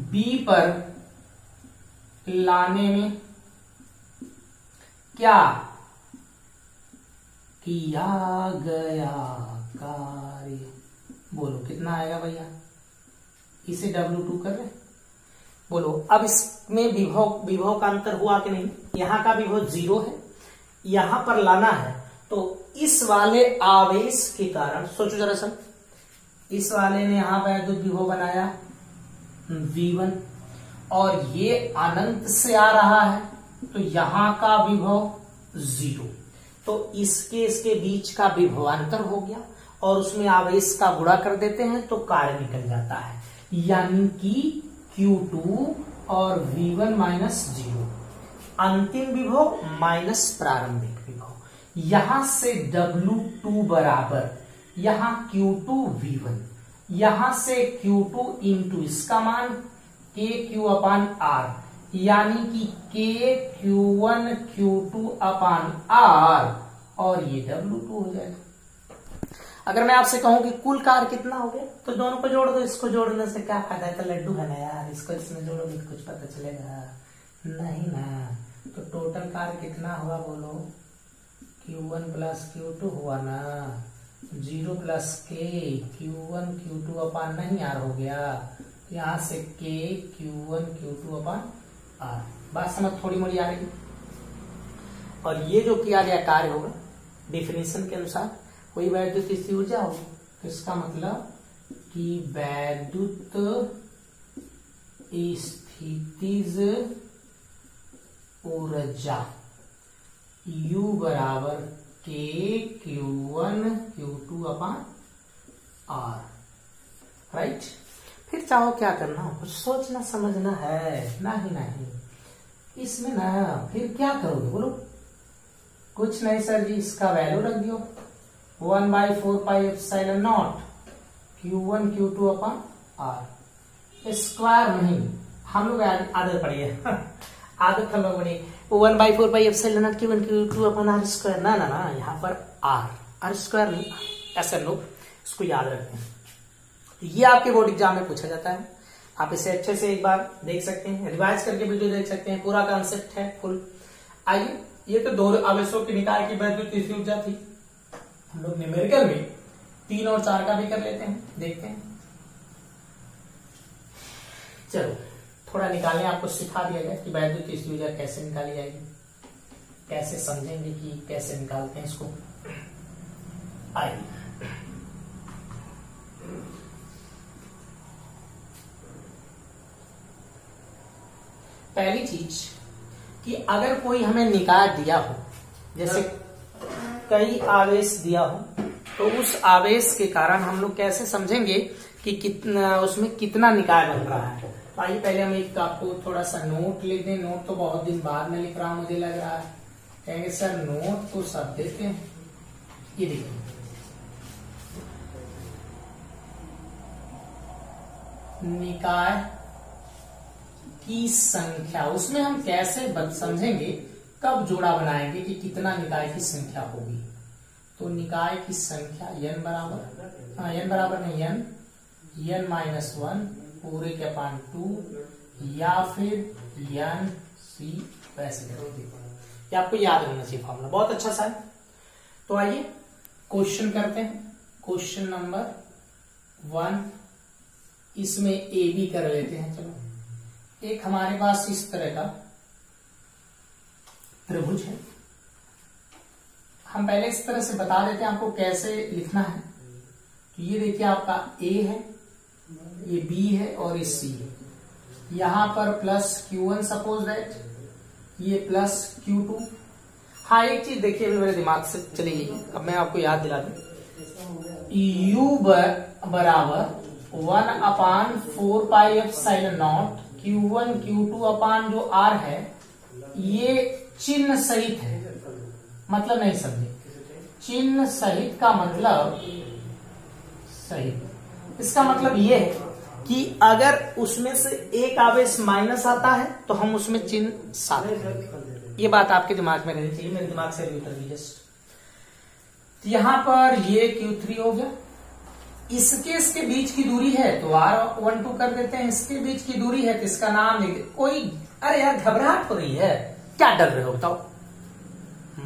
B पर लाने में क्या किया गया कार्य, बोलो कितना आएगा भैया, इसे W2 कर रहे, बोलो। अब इसमें विभव का अंतर हुआ कि नहीं, यहां का विभव 0 है, यहां पर लाना है, तो इस वाले आवेश के कारण, सोचो जरा सा, इस वाले ने यहां वैद्युत विभव बनाया V1, और ये अनंत से आ रहा है, तो यहां का विभव 0, तो इसके बीच का विभवांतर हो गया, और उसमें आवेश का गुणा कर देते हैं तो कार्य निकल जाता है, यानी कि Q2 और V1 - 0, अंतिम विभव माइनस प्रारंभिक विभव। यहां से W2 बराबर, यहां Q2 V1, यहां से Q2 इंटू इसका मान KQ/R, यानी कि KQ1 Q2/R, और ये W2 हो जाएगा। अगर मैं आपसे कहूं कि कुल कार्य कितना हो गया, तो दोनों को जोड़ दो। इसको जोड़ने से क्या फायदा है, तो लड्डू है ना यार, इसको इसमें जोड़ोगे तो कुछ पता चलेगा नहीं ना। तो टोटल कार्य कितना हुआ बोलो, Q1 प्लस Q2 हुआ ना, 0 प्लस K Q1 Q2 अपान नहीं R हो गया, यहां से K Q1 Q2 अपान R। बात समझ थोड़ी मोड़ी आ रही। और ये जो किया गया कार्य होगा डिफिनेशन के अनुसार वही वैद्युत स्थिति ऊर्जा होगी। तो इसका मतलब कि वैद्युत स्थितिज ऊर्जा U बराबर K Q1 Q2 अपान R, राइट। फिर चाहो क्या करना हो, कुछ सोचना समझना है, नहीं इसमें ना फिर क्या करोगे बोलो, कुछ नहीं सर जी, इसका वैल्यू रख दियो 1/4πε0 Q1 Q2 अपान R। स्क्वायर नहीं, हम लोग आदत पड़ी है आदत हम लोग बनी 1/4πε0 Q1 Q2 अपान R स्क्वायर, ना यहाँ पर R स्क्वायर नहीं, ऐसा लोग इसको याद रखते हैं। ये आपके बोर्ड एग्जाम में पूछा जाता है, आप इसे अच्छे से एक बार देख सकते हैं, रिवाइज करके वीडियो देख सकते हैं, पूरा कॉन्सेप्ट है फुल। आइए, ये तो दो आवेशों के निकाय की वैद्युत स्थिति ऊर्जा थी। हम लोग न्यूमेरिकल में 3 और 4 का भी कर लेते हैं, देखते हैं। चलो थोड़ा निकालने आपको सिखा दिया गया कि वैद्युत स्थिति ऊर्जा कैसे निकाली जाएगी, कैसे समझेंगे कि कैसे निकालते हैं इसको। आइए, पहली चीज कि अगर कोई हमें निकाय दिया हो, जैसे कई आवेश दिया हो, तो उस आवेश के कारण हम लोग कैसे समझेंगे कि कितना उसमें कितना निकाय बन रहा है। तो आइए पहले हम एक आपको थोड़ा सा नोट लिख दें। नोट तो बहुत दिन बाद में लिख रहा हूं, मुझे लग रहा है, कहेंगे सर नोट तो सब देते हैं। ये देखिए, निकाय की संख्या, उसमें हम कैसे समझेंगे, कब जोड़ा बनाएंगे कि कितना निकाय की संख्या होगी। तो निकाय की संख्या n बराबर नहीं n माइनस 1 पूरे के अपान 2 या फिर n c, वैसे ये आपको याद रहना चाहिए फॉर्मूला, बहुत अच्छा सा है। तो आइए क्वेश्चन करते हैं। क्वेश्चन नंबर 1, इसमें ए बी कर लेते हैं। चलो, एक हमारे पास इस तरह का त्रिभुज है, हम पहले इस तरह से बता देते हैं आपको कैसे लिखना है। तो ये देखिए आपका A है, ये B है और ये C है। यहां पर प्लस Q1 सपोज दैट, ये प्लस Q2। हाँ, एक चीज देखिए अभी मेरे दिमाग से चली गई, अब मैं आपको याद दिला दूं। U बराबर 1/4πε0 Q1 Q2 अपान जो R है, ये चिन्ह सहित है, मतलब नहीं समझे, चिन्ह सहित का मतलब सहित, इसका मतलब ये है कि अगर उसमें से एक आवेश माइनस आता है तो हम उसमें चिन्ह साथ करेंगे। ये बात आपके दिमाग में रहनी चाहिए, मेरे दिमाग से भी उतर गई जस्ट। यहां पर ये Q3 हो गया, इसके बीच की दूरी है तो R12 कर देते हैं, इसके बीच की दूरी है तो इसका नाम लिख दे। कोई अरे यार घबराहट हो रही है, क्या डर रहे हो बताओ?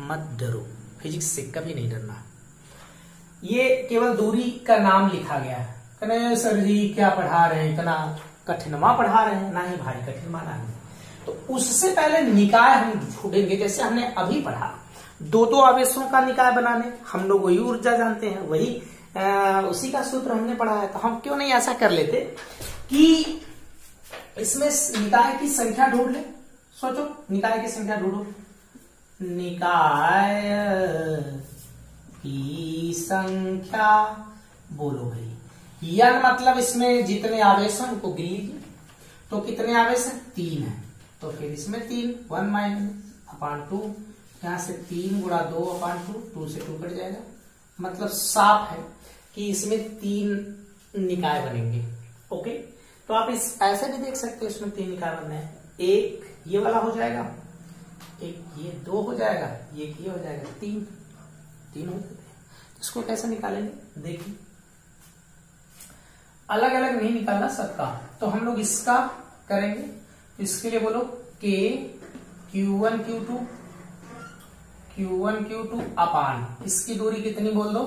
मत डरो, फिजिक्स से कभी नहीं डरना। ये केवल दूरी का नाम लिखा गया है। कहने सर जी क्या पढ़ा रहे हैं, इतना कठिनमा पढ़ा रहे हैं? नहीं भाई, कठिनमा नहीं। तो उससे पहले निकाय हम ढूंढेंगे, जैसे हमने अभी पढ़ा दो आवेशों का निकाय बनाने, हम लोग वही ऊर्जा जानते हैं, वही उसी का सूत्र हमने पढ़ा है। तो हम क्यों नहीं ऐसा कर लेते कि इसमें निकाय की संख्या ढूंढ ले। सोचो, निकाय की संख्या ढूंढो। निकाय की संख्या बोलो भाई। n मतलब इसमें जितने आवेश हैं उनको गिन लीजिए। तो कितने आवेश हैं? 3 है, तो फिर इसमें 3 1 माइनस 2, यहां से 3 गुणा 2/2, 2 से 2 कट जाएगा। मतलब साफ है कि इसमें 3 निकाय बनेंगे। ओके, तो आप इस ऐसे भी देख सकते हो, इसमें 3 निकाय बनने हैं। एक ये वाला हो जाएगा, एक ये 2 हो जाएगा, एक ये हो जाएगा, 3 हो जाते हैं। इसको कैसे निकालेंगे देखिए, अलग अलग नहीं निकालना सबका, तो हम लोग इसका करेंगे। तो इसके लिए बोलो K Q1 Q2 अपान इसकी दूरी कितनी बोल दो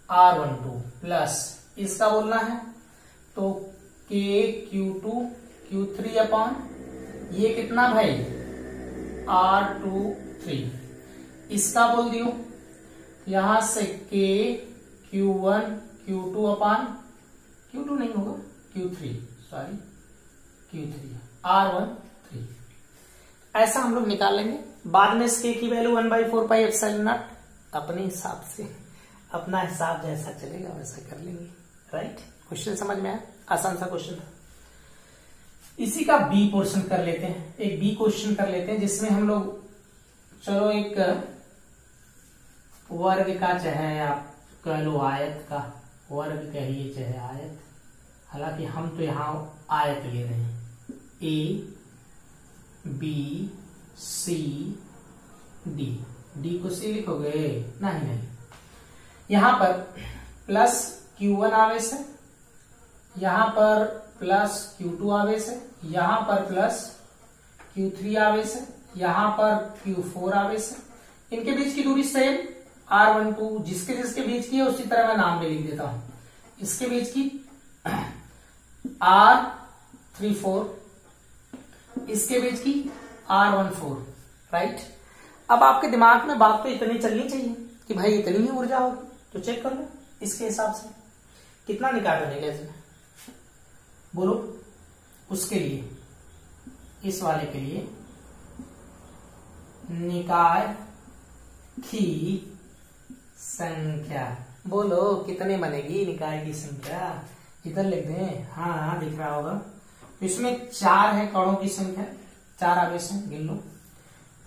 R12 प्लस इसका बोलना है तो K Q2 Q3 अपान ये कितना भाई R23, इसका बोल दियो यहां से K Q1 Q2 अपान Q2 नहीं होगा Q3 सॉरी Q3 R13, ऐसा हम लोग निकाल लेंगे। बाद में इसके की वैल्यू 1/4 पाई एप्सिलॉन नॉट अपने हिसाब से, अपना हिसाब जैसा चलेगा वैसा कर लेंगे। राइट, क्वेश्चन समझ में आया, आसान सा क्वेश्चन था। इसी का बी पोर्शन कर लेते हैं, एक बी क्वेश्चन कर लेते हैं जिसमें हम लोग चलो एक वर्ग का चाहे आप कह लो आयत का वर्ग कहिए चाहे आयत, हालांकि हम तो यहां आयत ले रहे हैं, A B C D, D को सी लिखोगे नहीं, यहां पर प्लस Q1 आवेश है, यहां पर प्लस Q2 आवेश है, यहां पर प्लस Q3 आवेश है, यहां पर Q4 आवेश है। इनके बीच की दूरी सेम R12, जिसके जिसके बीच की है उसी तरह मैं नाम भी लिख देता हूं। इसके बीच की R34, इसके बीच की R14। राइट, अब आपके दिमाग में बात तो इतनी चलनी चाहिए कि भाई इतनी ही ऊर्जा होगी, तो चेक कर लो इसके हिसाब से कितना निकाल बनेगा इसमें, बोलो उसके लिए, इस वाले के लिए निकाय की संख्या, बोलो कितने बनेगी निकाय की संख्या, इधर लिख दें, हाँ दिख रहा होगा। तो इसमें 4 है कणों की संख्या, 4 आवेश है, गिन लो,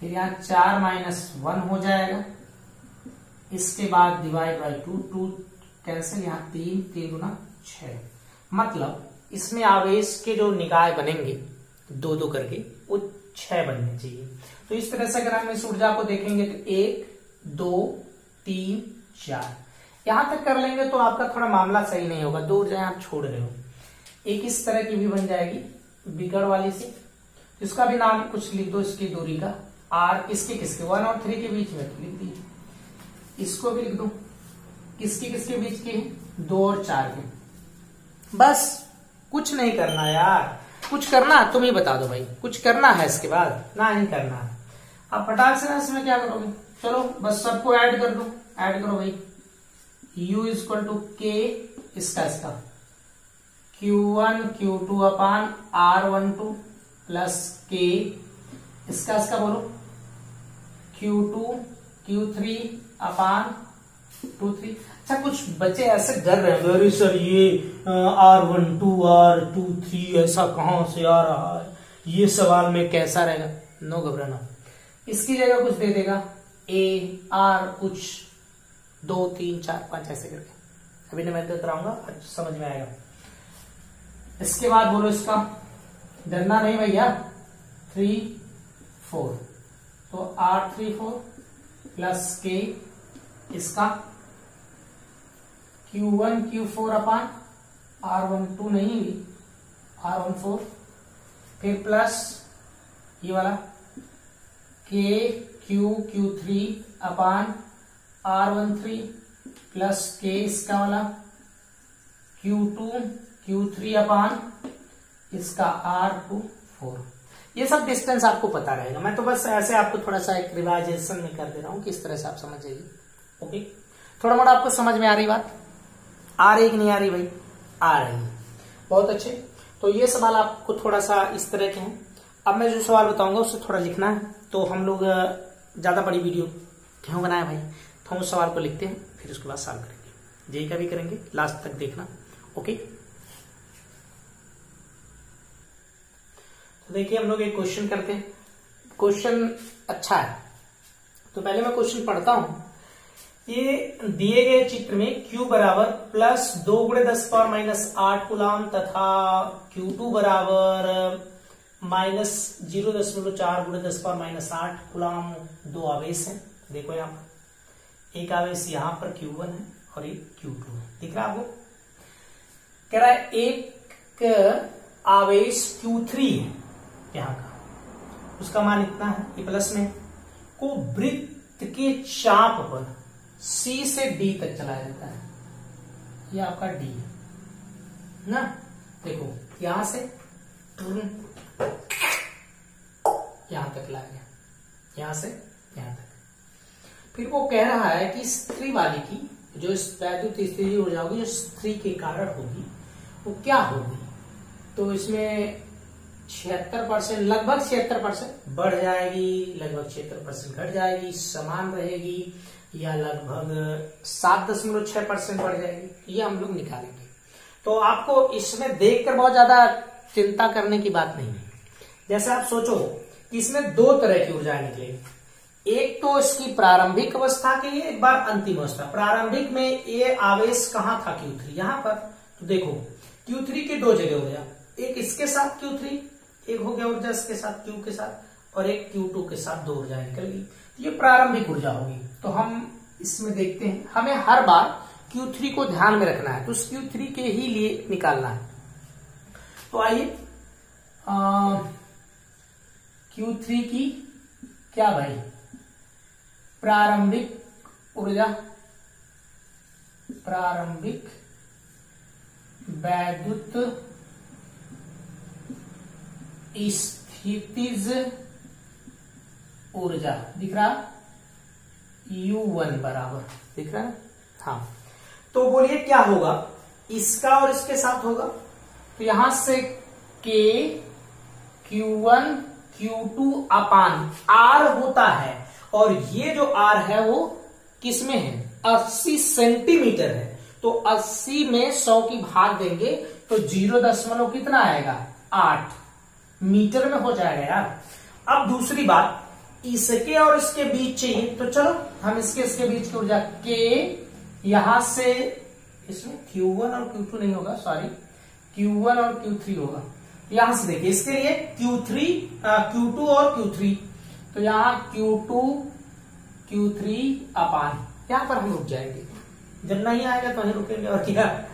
फिर यहाँ 4 - 1 हो जाएगा, इसके बाद डिवाइड बाई 2 कैंसिल, यहाँ 3 गुना 6, मतलब इसमें आवेश के जो निकाय बनेंगे 2-2 करके वो 6 बनने चाहिए। तो इस तरह से अगर हम इस ऊर्जा को देखेंगे तो 1 2 3 4 यहां तक कर लेंगे तो आपका थोड़ा मामला सही नहीं होगा, 2 ऊर्जाएं आप छोड़ रहे हो। एक इस तरह की भी बन जाएगी बिगड़ वाली से, इसका भी नाम कुछ लिख दो, इसकी दूरी का R किसके 1 और 3 के बीच में तो लिख दी, इसको भी लिख दो किसके बीच की 2 और 4 के। बस कुछ नहीं करना यार, कुछ करना तुम ही बता दो भाई, कुछ करना है इसके बाद ना नहीं करना है। अब फटाक से ना इसमें क्या करोगे, चलो बस सबको ऐड कर दो, ऐड करो भाई, U = K इसका Q1 Q2 अपान R12 प्लस K इसका बोलो Q2 Q3 अपान 2-3। अच्छा कुछ बच्चे ऐसे डर रहे हैं, अरे सर ये R12 R23 ऐसा कहां से आ रहा है, ये सवाल में कैसा रहेगा, नो घबराना, इसकी जगह कुछ दे देगा A R कुछ 2 3 4 5 ऐसे करके, अभी मैं देता रहूंगा समझ में आएगा। इसके बाद बोलो इसका, डरना नहीं भैया, 3 4, तो R34 प्लस K इसका Q1 Q4 अपान R12 नहीं R14, फिर प्लस ये वाला K Q Q3 अपान R13 प्लस K इसका वाला Q2 Q3 अपान इसका R24। ये सब डिस्टेंस आपको पता रहेगा, मैं तो बस ऐसे आपको थोड़ा सा एक रिवाइजेशन में कर दे रहा हूं कि इस तरह से आप समझ जाइए। ओके, थोड़ा मोड़ा आपको समझ में आ रही बात, आ रही कि नहीं आ रही भाई, आ रही है, बहुत अच्छे। तो ये सवाल आपको थोड़ा सा इस तरह के हैं। अब मैं जो सवाल बताऊंगा उससे थोड़ा लिखना है, तो हम लोग ज्यादा बड़ी वीडियो क्यों बनाए भाई, तो हम उस सवाल को लिखते हैं फिर उसके बाद सॉल्व करेंगे, जेई का भी करेंगे, लास्ट तक देखना। ओके, तो देखिए हम लोग एक क्वेश्चन करते हैं, क्वेश्चन अच्छा है, तो पहले मैं क्वेश्चन पढ़ता हूं। ये दिए गए चित्र में Q बराबर प्लस 2 × 10⁻⁸ कूलाम तथा Q2 बराबर माइनस 0.4 × 10⁻⁸ कूलाम 2 आवेश है। देखो यहाँ एक आवेश यहां पर Q1 है और एक Q2 है, दिख रहा है आपको। कह रहा है एक आवेश Q3 है यहां का, उसका मान इतना है, ये प्लस में, को वृत्त के चाप पर C से D तक चलाया जाता है। ये आपका D है ना, देखो यहां से यहां तक लाया गया, यहां से यहां तक। फिर वो कह रहा है कि स्त्री वाली की जो वैद्युत स्थिति ऊर्जा होगी, जो स्त्री के कारण होगी, वो क्या होगी, तो इसमें 76%, लगभग 76% बढ़ जाएगी, लगभग 76% घट जाएगी, समान रहेगी, या लगभग 7.6% बढ़ जाएगी, ये हम लोग निकालेंगे। तो आपको इसमें देखकर बहुत ज्यादा चिंता करने की बात नहीं है। जैसे आप सोचो कि इसमें दो तरह की ऊर्जाएं निकलेगी, एक तो इसकी प्रारंभिक अवस्था के लिए, एक बार अंतिम अवस्था। प्रारंभिक में ये आवेश कहां था, Q3 यहां पर, तो देखो Q3 के दो जगह हो गया, एक इसके साथ Q3, एक हो गया ऊर्जा इसके साथ Q के साथ, और एक Q2 के साथ दो ऊर्जा निकल गई, ये प्रारंभिक ऊर्जा होगी। तो हम इसमें देखते हैं, हमें हर बार Q3 को ध्यान में रखना है, तो उस Q3 के ही लिए निकालना है। तो आइए Q3 की क्या भाई, प्रारंभिक ऊर्जा, प्रारंभिक वैद्युत स्थितिज ऊर्जा, दिख रहा U1 बराबर, दिख रहा है, हाँ। तो बोलिए क्या होगा, इसका और इसके साथ होगा, तो यहां से K Q1 Q2 अपान R होता है, और ये जो R है वो किस में है, 80 सेंटीमीटर है। तो 80 में 100 की भाग देंगे तो 0 कितना आएगा, 8 मीटर में हो जाएगा यार। अब दूसरी बात, इसके और इसके बीच चाहिए, तो चलो हम इसके बीच की ऊर्जा K, यहां से इसमें Q1 और Q2 नहीं होगा, सॉरी Q1 और Q3 होगा। यहां से देखिए, इसके लिए Q2 और Q3, तो यहां Q2 Q3 अपान, यहां पर हम रुक जाएंगे, जब नहीं आएगा तो नहीं रुकेंगे, और क्या।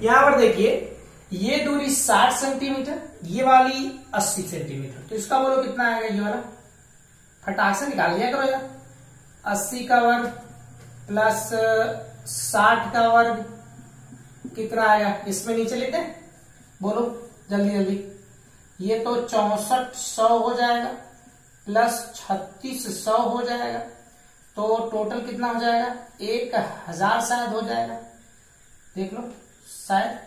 यहां पर देखिए ये दूरी 60 सेंटीमीटर, ये वाली 80 सेंटीमीटर, तो इसका बोलो कितना आएगा, ये वाला फटाक से निकाल लिया करो यार। 80 का वर्ग प्लस 60 का वर्ग कितना आएगा, इसमें नीचे लेते हैं, बोलो जल्दी जल्दी। ये तो 6400 हो जाएगा, प्लस 3600 हो जाएगा, तो टोटल कितना हो जाएगा, 1000 शायद हो जाएगा, देख लो, शायद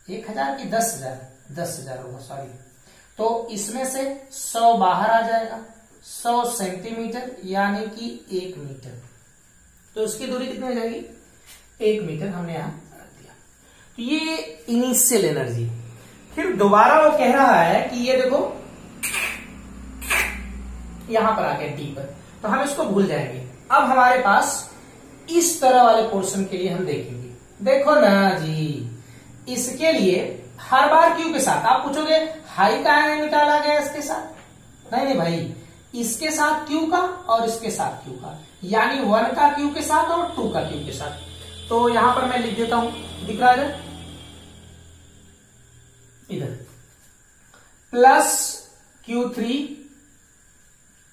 1000 की 10,000 होगा, सॉरी। तो इसमें से 100 बाहर आ जाएगा, 100 सेंटीमीटर यानी कि 1 मीटर, तो उसकी दूरी कितनी हो जाएगी, 1 मीटर हमने यहां रख दिया। तो ये इनिशियल एनर्जी। फिर दोबारा वो कह रहा है कि ये देखो यहां पर आ गया डी पर, तो हम इसको भूल जाएंगे। अब हमारे पास इस तरह वाले पोर्शन के लिए हम देखेंगे, देखो ना जी, इसके लिए हर बार क्यू के साथ, आप पूछोगे हाई का है निकाला गया इसके साथ, नहीं भाई, इसके साथ क्यू का और इसके साथ क्यू का, यानी 1 का क्यू के साथ और 2 का क्यू के साथ। तो यहां पर मैं लिख देता हूं, दिख रहा है इधर, प्लस Q3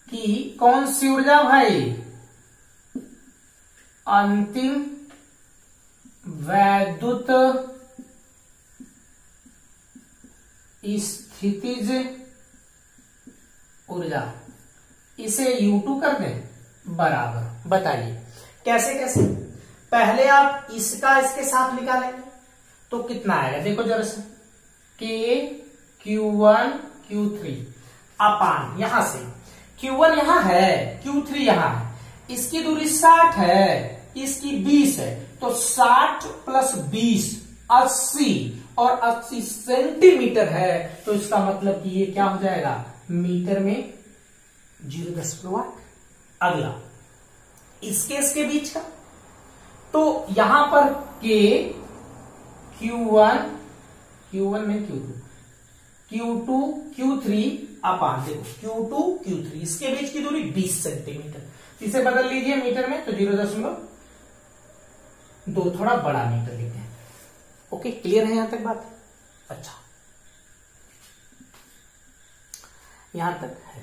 की कौन सी ऊर्जा भाई, अंतिम वैद्युत स्थितिज ऊर्जा, इसे U2 कर दें बराबर। बताइए कैसे कैसे, पहले आप इसका इसके साथ निकालेंगे तो कितना आएगा, देखो जरा से, K Q1 Q3 अपान, यहां से Q1 यहां है, Q3 यहां है, इसकी दूरी 60 है, इसकी 20 है, तो 60 प्लस 20 80, और 80 सेंटीमीटर है, तो इसका मतलब कि ये क्या हो जाएगा, मीटर में 0.8। अगला इसके बीच का, तो यहां पर K Q1 में Q2 Q3 अपान देखो Q2 Q3 इसके बीच की दूरी 20 सेंटीमीटर, इसे बदल लीजिए मीटर में तो 0.2 थोड़ा बड़ा मीटर लिखते हैं। ओके, क्लियर है यहां तक बात? अच्छा, यहां तक है।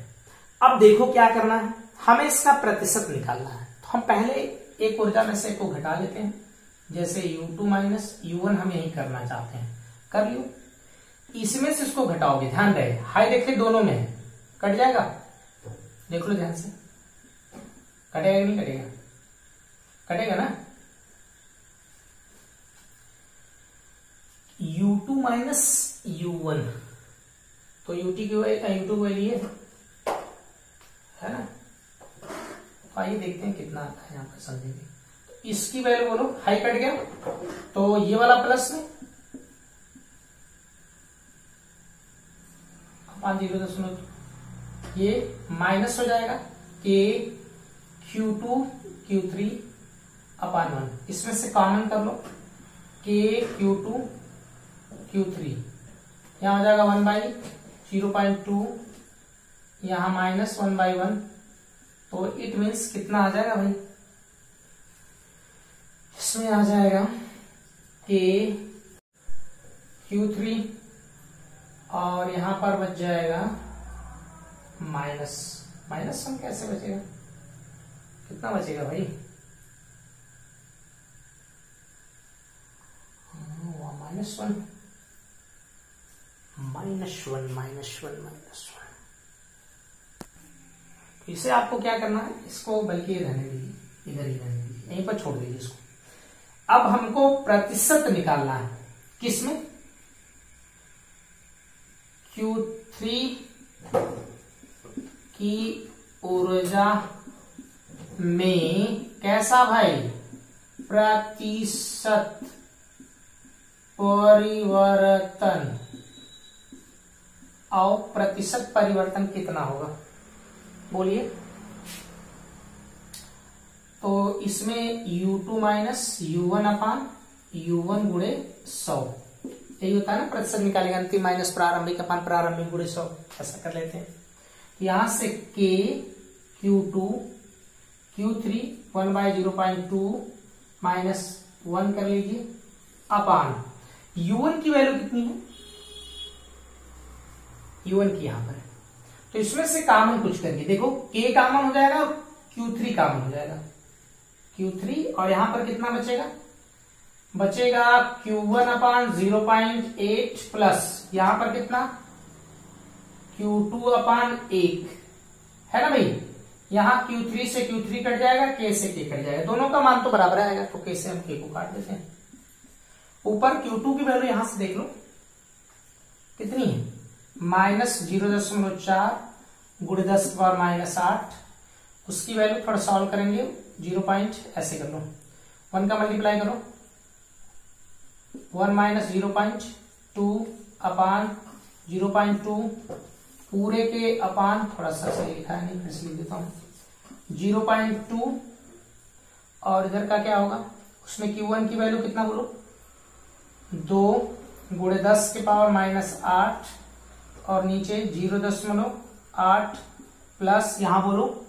अब देखो क्या करना है, हमें इसका प्रतिशत निकालना है। तो हम पहले एक ऊर्जा में से को घटा लेते हैं, जैसे U2 माइनस U1 हम यही करना चाहते हैं, कर लो। इसमें से इसको घटाओगे, ध्यान रहे हाई देखिए दोनों में है, कट जाएगा, देख लो ध्यान से, कटेगा नहीं कटेगा? कटेगा ना। U2 माइनस U1 तो U2 की वैल्यू है ना। तो आइए देखते हैं कितना आता है यहाँ पर समझेंगे। तो इसकी वैल्यू बोलो, हाई कट गया तो ये वाला प्लस में 0.2 ये माइनस हो जाएगा के Q2 Q3 अपान 1, इसमें से कॉमन कर लो के Q2 Q3, यहां हो जाएगा 1/0.2, यहां माइनस 1/1, तो इट मीन्स कितना आ जाएगा भाई, इसमें आ जाएगा के Q3 और यहां पर बच जाएगा माइनस वन, कैसे बचेगा, कितना बचेगा भाई, माइनस वन। इसे आपको क्या करना है, इसको बल्कि रहने दीजिए, इधर ही रहने दीजिए, यहीं पर छोड़ दीजिए इसको। अब हमको प्रतिशत निकालना है, किसमें, Q3 की ऊर्जा में कैसा भाई, प्रतिशत परिवर्तन, और प्रतिशत परिवर्तन कितना होगा बोलिए। तो इसमें U2 माइनस U1 अपान U1 गुणे 100, यही होता है ना, प्रतिशत निकालेंगे अंतिम माइनस प्रारंभिक अपान प्रारंभिक गुणे 100, ऐसा कर लेते हैं। यहां से K Q2 Q3 1/0.2 माइनस 1 कर लीजिए अपान U1 की वैल्यू कितनी है, U1 की यहां पर है, तो इसमें से कॉमन कुछ करिए, देखो K कॉमन हो जाएगा और Q3 कॉमन हो जाएगा, Q3 और यहां पर कितना बचेगा Q1 अपान 0.8 प्लस यहां पर कितना Q2 अपान 1 है ना भाई, यहां Q3 से Q3 कट जाएगा, K से K कट जाएगा, दोनों का मान तो बराबर आएगा, तो K से हम K को काट देते हैं। ऊपर Q2 की वैल्यू यहां से देख लो कितनी है, माइनस 0.4 गुणे 10⁻⁻8, उसकी वैल्यू थोड़ा सॉल्व करेंगे, 0. ऐसे कर लो, 1 का मल्टीप्लाई करो, 1 माइनस 0.2 अपान 0.2 पूरे के अपान, थोड़ा सा सही लिखा है नहीं, फिर लिख देता हूं, 0.2 और इधर का क्या होगा, उसमें Q1 की वैल्यू कितना बोलो, 2 गुणे 10⁻⁻8 और नीचे 0.8 प्लस यहां बोलो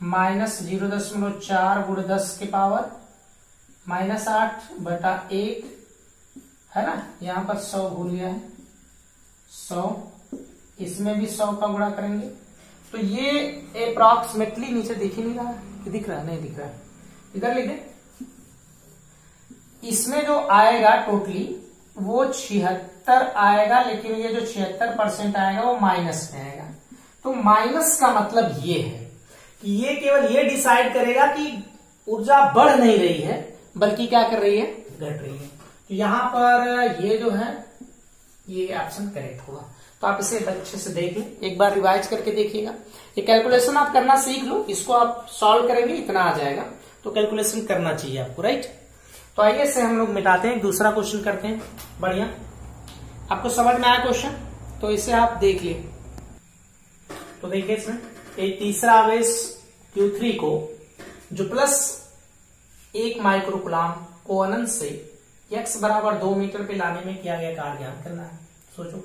माइनस 0.4 गुणे 10⁻⁻8 बटा 1 है ना, यहां पर 100 भूल गया है, 100, इसमें भी 100 का गुणा करेंगे, तो ये अप्रॉक्सीमेटली नीचे दिख ही नहीं रहा है, दिख रहा है, नहीं दिख रहा है, इधर लिख दे, इसमें जो आएगा टोटली वो 76 आएगा, लेकिन ये जो 76% आएगा वो माइनस में आएगा। तो माइनस का मतलब ये है कि ये केवल ये डिसाइड करेगा कि ऊर्जा बढ़ नहीं रही है बल्कि क्या कर रही है, घट रही है। तो यहां पर ये जो है ये ऑप्शन करेक्ट होगा। तो आप इसे अच्छे से देख लें, एक बार रिवाइज करके देखिएगा, ये कैलकुलेशन आप करना सीख लो, इसको आप सॉल्व करेंगे इतना आ जाएगा, तो कैलकुलेशन करना चाहिए आपको, राइट। तो आइए इसे हम लोग मिटाते हैं, दूसरा क्वेश्चन करते हैं। बढ़िया, आपको समझ में आया क्वेश्चन, तो इसे आप देख लिए। तो देखिए इसमें एक तीसरा आवेश Q3 को जो प्लस 1 माइक्रोकुलाम को अनंत से x बराबर 2 मीटर पे लाने में किया गया कार्य ज्ञात करना है। सोचो,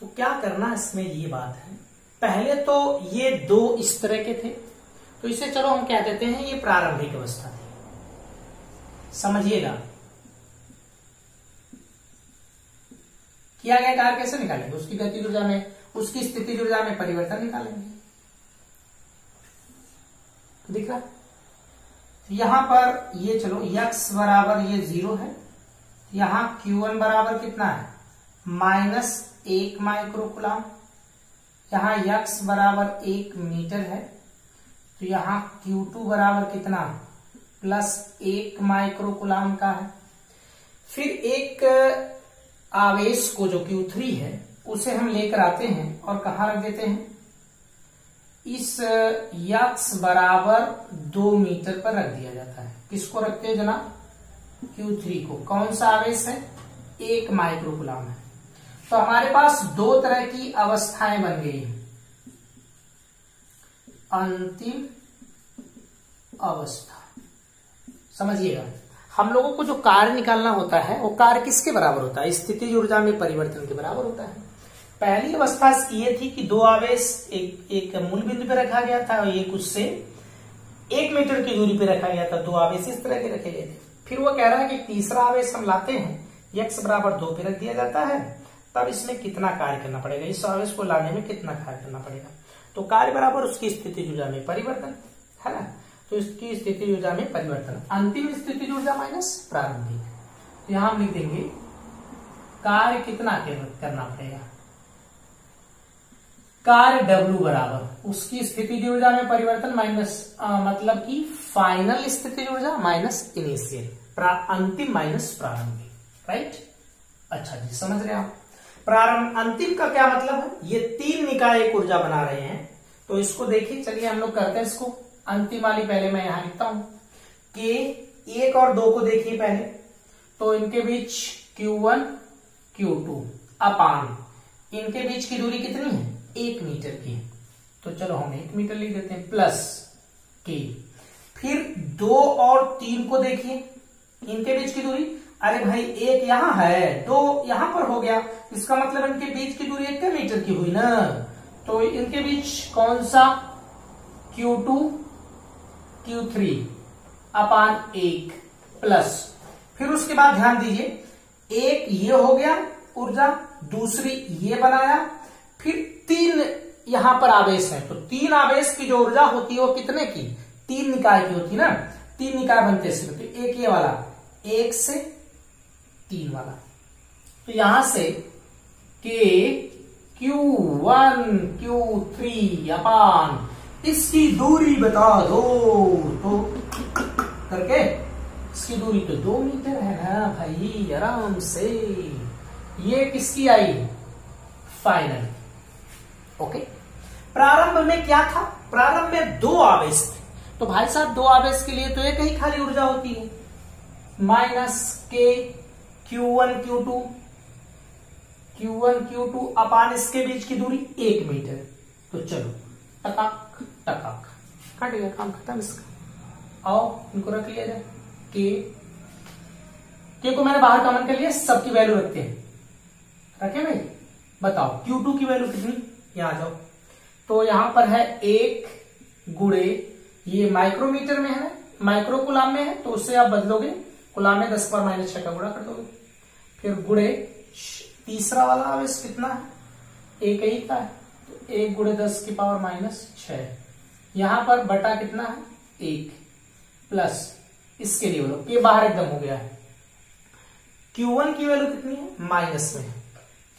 तो क्या करना इसमें ये बात है, पहले तो ये दो इस तरह के थे, तो इसे चलो हम क्या कहते हैं, ये प्रारंभिक अवस्था थी। समझिएगा किया गया कार्य कैसे निकालेंगे, उसकी गतिज ऊर्जा में, उसकी स्थितिज ऊर्जा में परिवर्तन निकालेंगे। दिख रहा यहां पर ये, चलो x बराबर ये 0 है, यहां Q1 बराबर कितना है -1 माइक्रोकुलाम, यहां x बराबर 1 मीटर है, तो यहां Q2 बराबर कितना +1 माइक्रोकुलाम का है। फिर एक आवेश को जो Q3 है उसे हम लेकर आते हैं और कहां रख देते हैं, इस x बराबर 2 मीटर पर रख दिया जाता है। किसको रखते हैं जनाब, Q3 को। कौन सा आवेश है, 1 माइक्रोकुलाम है। तो हमारे पास दो तरह की अवस्थाएं बन गई हैं। अंतिम अवस्था, समझिएगा हम लोगों को जो कार्य निकालना होता है वो कार्य किसके बराबर होता है, स्थितिज ऊर्जा में परिवर्तन के बराबर होता है। पहली अवस्था ये थी कि दो आवेश एक मूल बिंदु पे रखा गया था और एक उससे 1 मीटर की दूरी पे रखा गया था, दो आवेश इस तरह के रखे गए थे। फिर वो कह रहा है कि तीसरा आवेश हम लाते हैं, x बराबर 2 पे रख दिया जाता है, तब इसमें कितना कार्य करना पड़ेगा, इस आवेश को लाने में कितना कार्य करना पड़ेगा, तो कार्य बराबर उसकी स्थितिज ऊर्जा में परिवर्तन, है ना। तो इसकी स्थितिज ऊर्जा में परिवर्तन, अंतिम स्थितिज ऊर्जा माइनस प्रारंभिक, तो यहां हम लिख देंगे कार्य कितना करना पड़ेगा, कार्य W बराबर उसकी स्थितिज ऊर्जा में परिवर्तन माइनस मतलब कि फाइनल स्थितिज ऊर्जा माइनस इनिशियल, अंतिम माइनस प्रारंभिक, राइट। अच्छा जी, समझ रहे आप। प्रारंभ अंतिम का क्या मतलब है, ये 3 निकाय एक ऊर्जा बना रहे हैं, तो इसको देखिए, चलिए हम लोग करते हैं इसको। अंतिम वाली पहले मैं यहां लिखता हूं, के 1 और 2 को देखिए पहले, तो इनके बीच Q1 Q2 अपान, इनके बीच की दूरी कितनी है, 1 मीटर की है, तो चलो हम 1 मीटर लिख देते हैं, प्लस के। फिर 2 और 3 को देखिए, इनके बीच की दूरी, अरे भाई 1 यहां है, 2 यहां पर हो गया, इसका मतलब इनके बीच की दूरी 1 मीटर की हुई ना, तो इनके बीच कौन सा, Q2 Q3 अपान 1 प्लस, फिर उसके बाद ध्यान दीजिए, एक ये हो गया ऊर्जा, दूसरी ये बनाया, फिर 3 यहां पर आवेश है, तो 3 आवेश की जो ऊर्जा होती है वो कितने की, 3 निकाय की होती है ना, 3 निकाय बनते हैं, तो एक ये वाला 1 से 3 वाला, तो यहां से के Q1 Q3 अपान इसकी दूरी बता दो, तो करके इसकी दूरी तो 2 मीटर है ना भाई, आराम से। ये किसकी आई, फाइनल, ओके। प्रारंभ में क्या था, प्रारंभ में 2 आवेश थे, तो भाई साहब 2 आवेश के लिए तो एक ही खाली ऊर्जा होती है, माइनस के Q1 Q2 अपान इसके बीच की दूरी 1 मीटर, तो चलो टकाक टकाक कट गया, काम खत्म इसका। आओ इनको रख लिया जाए, के को मैंने बाहर कॉमन कर लिया, सबकी वैल्यू रखते हैं, रखे भाई। बताओ Q2 की वैल्यू कितनी, यहां आ जाओ, तो यहां पर है 1 गुणे, ये माइक्रोमीटर में है, माइक्रोकुलाम में है, तो उससे आप बदलोगे, कुलाम में 10⁻⁻6 का गुणा कर दोगे, फिर गुणे तीसरा वाला आवेश कितना है, 1 ही का है, तो 1 गुणे 10⁻⁻6, यहां पर बटा कितना है 1, प्लस इसके लिए बोलो, ये बाहर एकदम हो गया है। Q1 की वैल्यू कितनी है, माइनस में है,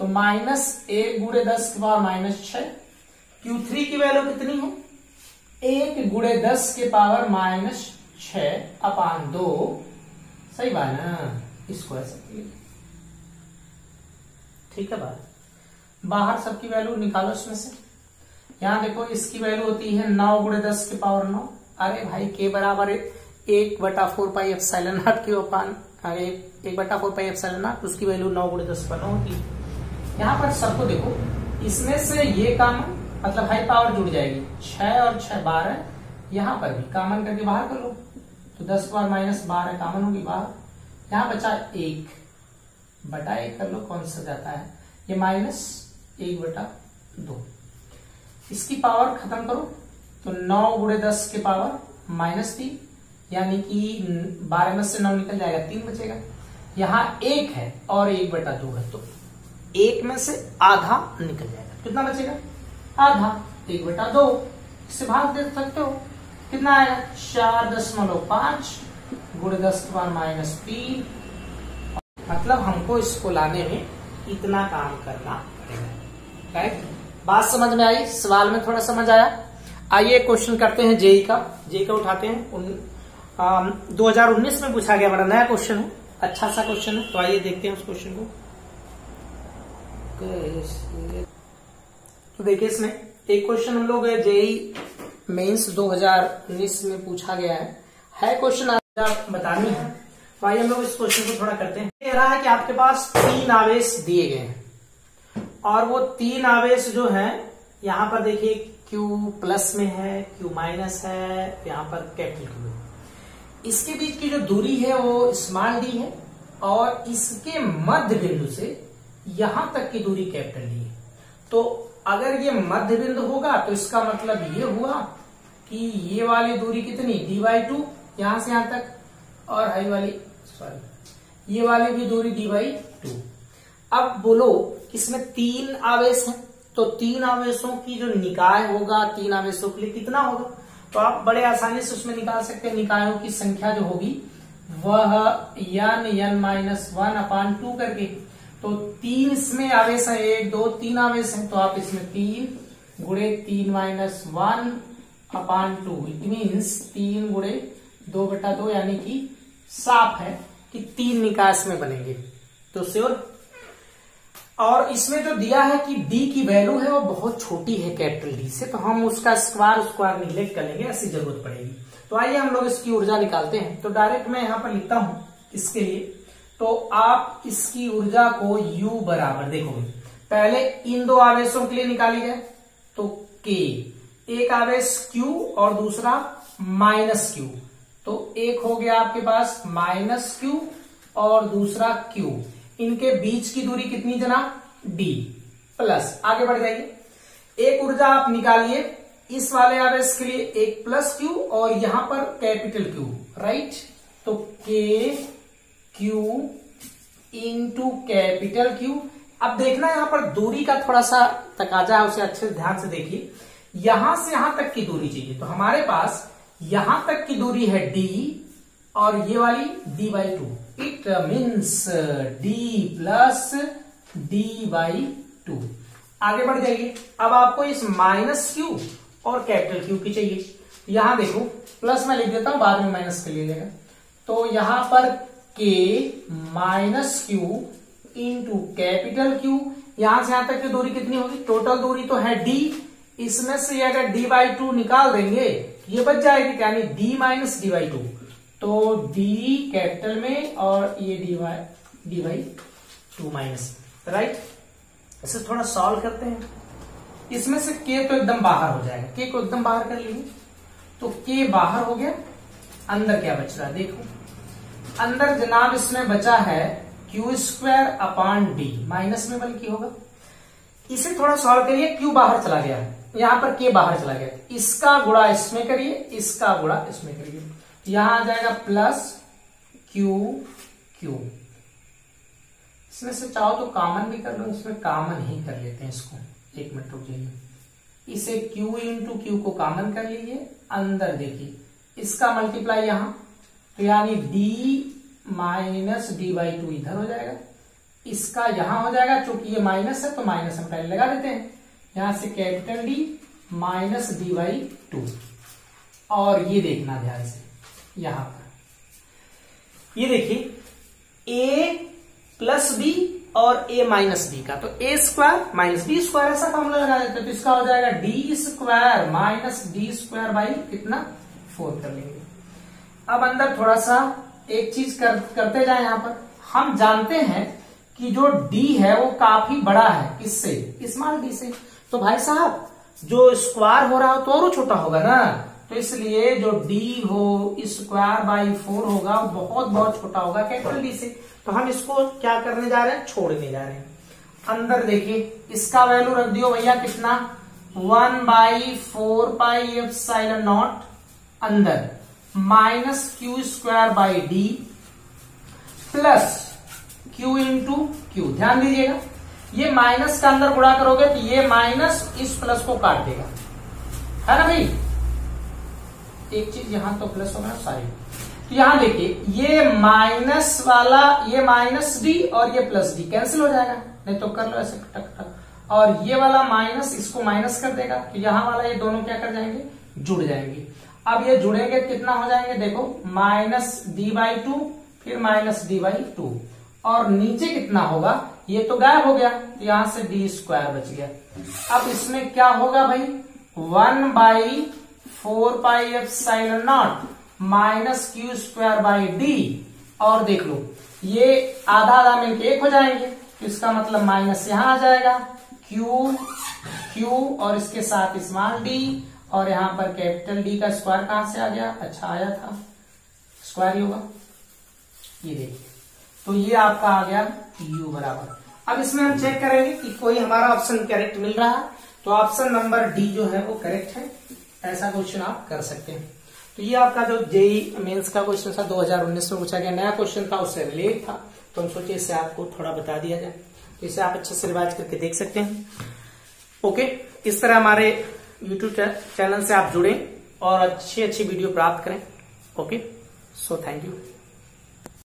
तो -1 गुणे 10⁻⁻6, Q3 की वैल्यू कितनी है, 1 गुणे 10⁻⁻6 अपान 2, सही बात ना, इसको ऐसा, ठीक है बात। बाहर सबकी वैल्यू निकालो इसमें से, यहां देखो इसकी वैल्यू होती है 9 गुणे 10⁹, अरे भाई के बराबर 1/4πε0 की अपान 1/4πε0, उसकी वैल्यू 9 गुणे 10⁹ होती है। यहाँ पर सबको देखो, इसमें से ये कॉमन, मतलब हाई पावर जुड़ जाएगी, 6 और 6 12, यहां पर भी कॉमन करके बाहर कर लो, तो 10⁻−12 कॉमन होगी बाहर, यहां बचा 1 बटा 1 कर लो, कौन सा जाता है, ये माइनस 1/2। इसकी पावर खत्म करो तो 9 गुणे 10 के पावर -3, यानी कि 12 में से 9 निकल जाएगा, 3 बचेगा। यहाँ 1 है और 1/2 है, तो 1 में से आधा निकल जाएगा। कितना बचेगा? आधा। 1/2 इससे भाग दे सकते हो, कितना आएगा? 4.5 गुणे 10⁻³ मतलब हमको इसको लाने में इतना काम करना पड़ेगा। राइट, बात समझ में आई? सवाल में थोड़ा समझ आया? आइए क्वेश्चन करते हैं जेई का उठाते हैं। 2019 में पूछा गया, बड़ा नया क्वेश्चन है, अच्छा सा क्वेश्चन है, तो आइए देखते हैं उस क्वेश्चन को। तो देखिए इसमें एक क्वेश्चन हम लोग जेई मेंस 2019 में पूछा गया है क्वेश्चन बतानी है। तो आइए हम लोग इस क्वेश्चन को थोड़ा करते हैं। कह रहा है कि आपके पास 3 आवेश दिए गए हैं और वो 3 आवेश जो है यहाँ पर देखिए Q+ में है, Q- है, यहाँ पर कैपिटल Q है। इसके बीच की जो दूरी है वो स्मॉल d है और इसके मध्य बिंदु से यहां तक की दूरी कैपिटल D है। तो अगर ये मध्य बिंदु होगा तो इसका मतलब ये हुआ कि ये वाली दूरी कितनी? d/2 यहां से यहां तक, और ये वाली भी दूरी d/2। अब बोलो इसमें 3 आवेश हैं, तो 3 आवेशों की जो निकाय होगा 3 आवेशों के लिए कितना होगा? तो आप बड़े आसानी से उसमें निकाल सकते हैं। निकायों की संख्या जो होगी वह n(n-1/2) करके, तो 3 इसमें आवेश है, 1 2 3 आवेश है, तो आप इसमें 3 गुणे 3-1/2 इट मीन्स 3 गुणे 2/2, यानी कि साफ है कि 3 निकाय में बनेंगे। तो श्योर। और इसमें जो दिया है कि D की वैल्यू है वो बहुत छोटी है कैपिटल D से, तो हम उसका स्क्वायर निगलेक्ट कर लेंगे, ऐसी जरूरत पड़ेगी। तो आइए हम लोग इसकी ऊर्जा निकालते हैं। तो डायरेक्ट मैं यहां पर लिखता हूं इसके लिए, तो आप इसकी ऊर्जा को U बराबर देखोगे, पहले इन 2 आवेशों के लिए निकाली जाए तो K, एक आवेश Q और दूसरा -Q, तो एक हो गया आपके पास -Q और दूसरा Q। इनके बीच की दूरी कितनी जनाब? D plus. आगे बढ़ जाइए, एक ऊर्जा आप निकालिए इस वाले आवेश के लिए, एक +Q और यहां पर कैपिटल Q, राइट? तो KQ इंटू कैपिटल Q। अब देखना यहां पर दूरी का थोड़ा सा तकाजा है, उसे अच्छे से ध्यान से देखिए। यहां से यहां तक की दूरी चाहिए, तो हमारे पास यहां तक की दूरी है D और ये वाली d/2, it means D plus d/2। आगे बढ़ जाइए, अब आपको इस -Q और कैपिटल Q की चाहिए। यहां देखो प्लस में लिख देता हूं, बाद में माइनस कर लीजिएगा। तो यहां पर K -Q into capital Q, यहां से यहां तक की दूरी कितनी होगी? टोटल दूरी तो है D, इसमें से अगर d/2 निकाल देंगे ये बच जाएगी, यानी D - d/2, तो D कैपिटल में और ये d/2 माइनस, राइट? इसे थोड़ा सॉल्व करते हैं। इसमें से K तो एकदम बाहर हो जाएगा, K को एकदम बाहर कर लीजिए, तो K बाहर हो गया। अंदर क्या बच रहा है देखो, अंदर जनाब इसमें बचा है Q² माइनस में बल्कि होगा। इसे थोड़ा सॉल्व करिए, Q बाहर चला गया, यहां पर K बाहर चला गया, इसका गुणा इसमें करिए, इसका गुणा इसमें करिए, यहां आ जाएगा +Q। इसमें से चाहो तो कॉमन भी कर लो, इसमें कॉमन ही कर लेते हैं इसको, 1 मिनट रुक जाइए। इसे Q इंटू Q को कॉमन कर लीजिए, अंदर देखिए इसका मल्टीप्लाई यहां, तो यानी D - d/2 इधर हो जाएगा, इसका यहां हो जाएगा, चूंकि ये माइनस है तो माइनस हम पहले लगा देते हैं, यहां से कैपिटल D - d/2। और ये देखना ध्यान से, यहां पर ये देखिए A + B और A - B का, तो A² - B² ऐसा फॉर्मूला लगा देते हैं, तो इसका हो जाएगा D² - D² कितना 4 कर लेंगे। अब अंदर थोड़ा सा एक चीज करते जाए, यहां पर हम जानते हैं कि जो D है वो काफी बड़ा है, किससे? स्मॉल d से। तो भाई साहब जो स्क्वायर हो रहा हो तो और छोटा होगा ना, तो इसलिए जो D हो (²/4) होगा वो बहुत बहुत छोटा होगा कैपिटल D से। तो हम इसको क्या करने जा रहे हैं? छोड़ने जा रहे हैं। अंदर देखिए इसका वैल्यू रख दियो भैया कितना 1/4πε0 अंदर minus Q square by D plus Q into Q. ध्यान दीजिएगा ये माइनस का अंदर गुणा करोगे तो ये माइनस इस प्लस को काट देगा, है ना भाई। एक चीज यहां तो प्लस होगा सारी, तो यहां देखिए ये माइनस वाला ये माइनस डी और ये प्लस डी कैंसिल हो जाएगा, नहीं तो कर लो ऐसे टक टक, और ये वाला माइनस इसको माइनस कर देगा तो यहां वाला ये दोनों क्या कर जाएंगे, जुड़ जाएंगे। अब ये जुड़ेंगे कितना हो जाएंगे देखो माइनस डी बाई टू फिर माइनस डी बाई टू, और नीचे कितना होगा ये तो गायब हो गया तो यहां से डी स्क्वायर बच गया। अब इसमें क्या होगा भाई 1/4πε0 minus Q square by D, और देख लो ये आधा आधा मिलके एक हो जाएंगे तो इसका मतलब माइनस यहां आ जाएगा क्यू क्यू और इसके साथ स्मॉल डी, और यहां पर कैपिटल डी का स्क्वायर कहां से आ गया, अच्छा आया था स्क्वायर ही होगा ये देखिए, तो ये आपका आ गया u बराबर। अब इसमें हम चेक करेंगे कि कोई हमारा ऑप्शन करेक्ट मिल रहा है, तो ऑप्शन नंबर डी जो है वो करेक्ट है, ऐसा क्वेश्चन आप कर सकते हैं। तो ये आपका जो जेई मेंस का क्वेश्चन था 2019 में पूछा गया नया क्वेश्चन था, उससे रिलेट था, तो हम सोचे इससे आपको थोड़ा बता दिया जाए, तो इसे आप अच्छे से रिवाइज करके देख सकते हैं। ओके, इस तरह हमारे यूट्यूब चैनल से आप जुड़े और अच्छी अच्छी वीडियो प्राप्त करें। Okay, so thank you.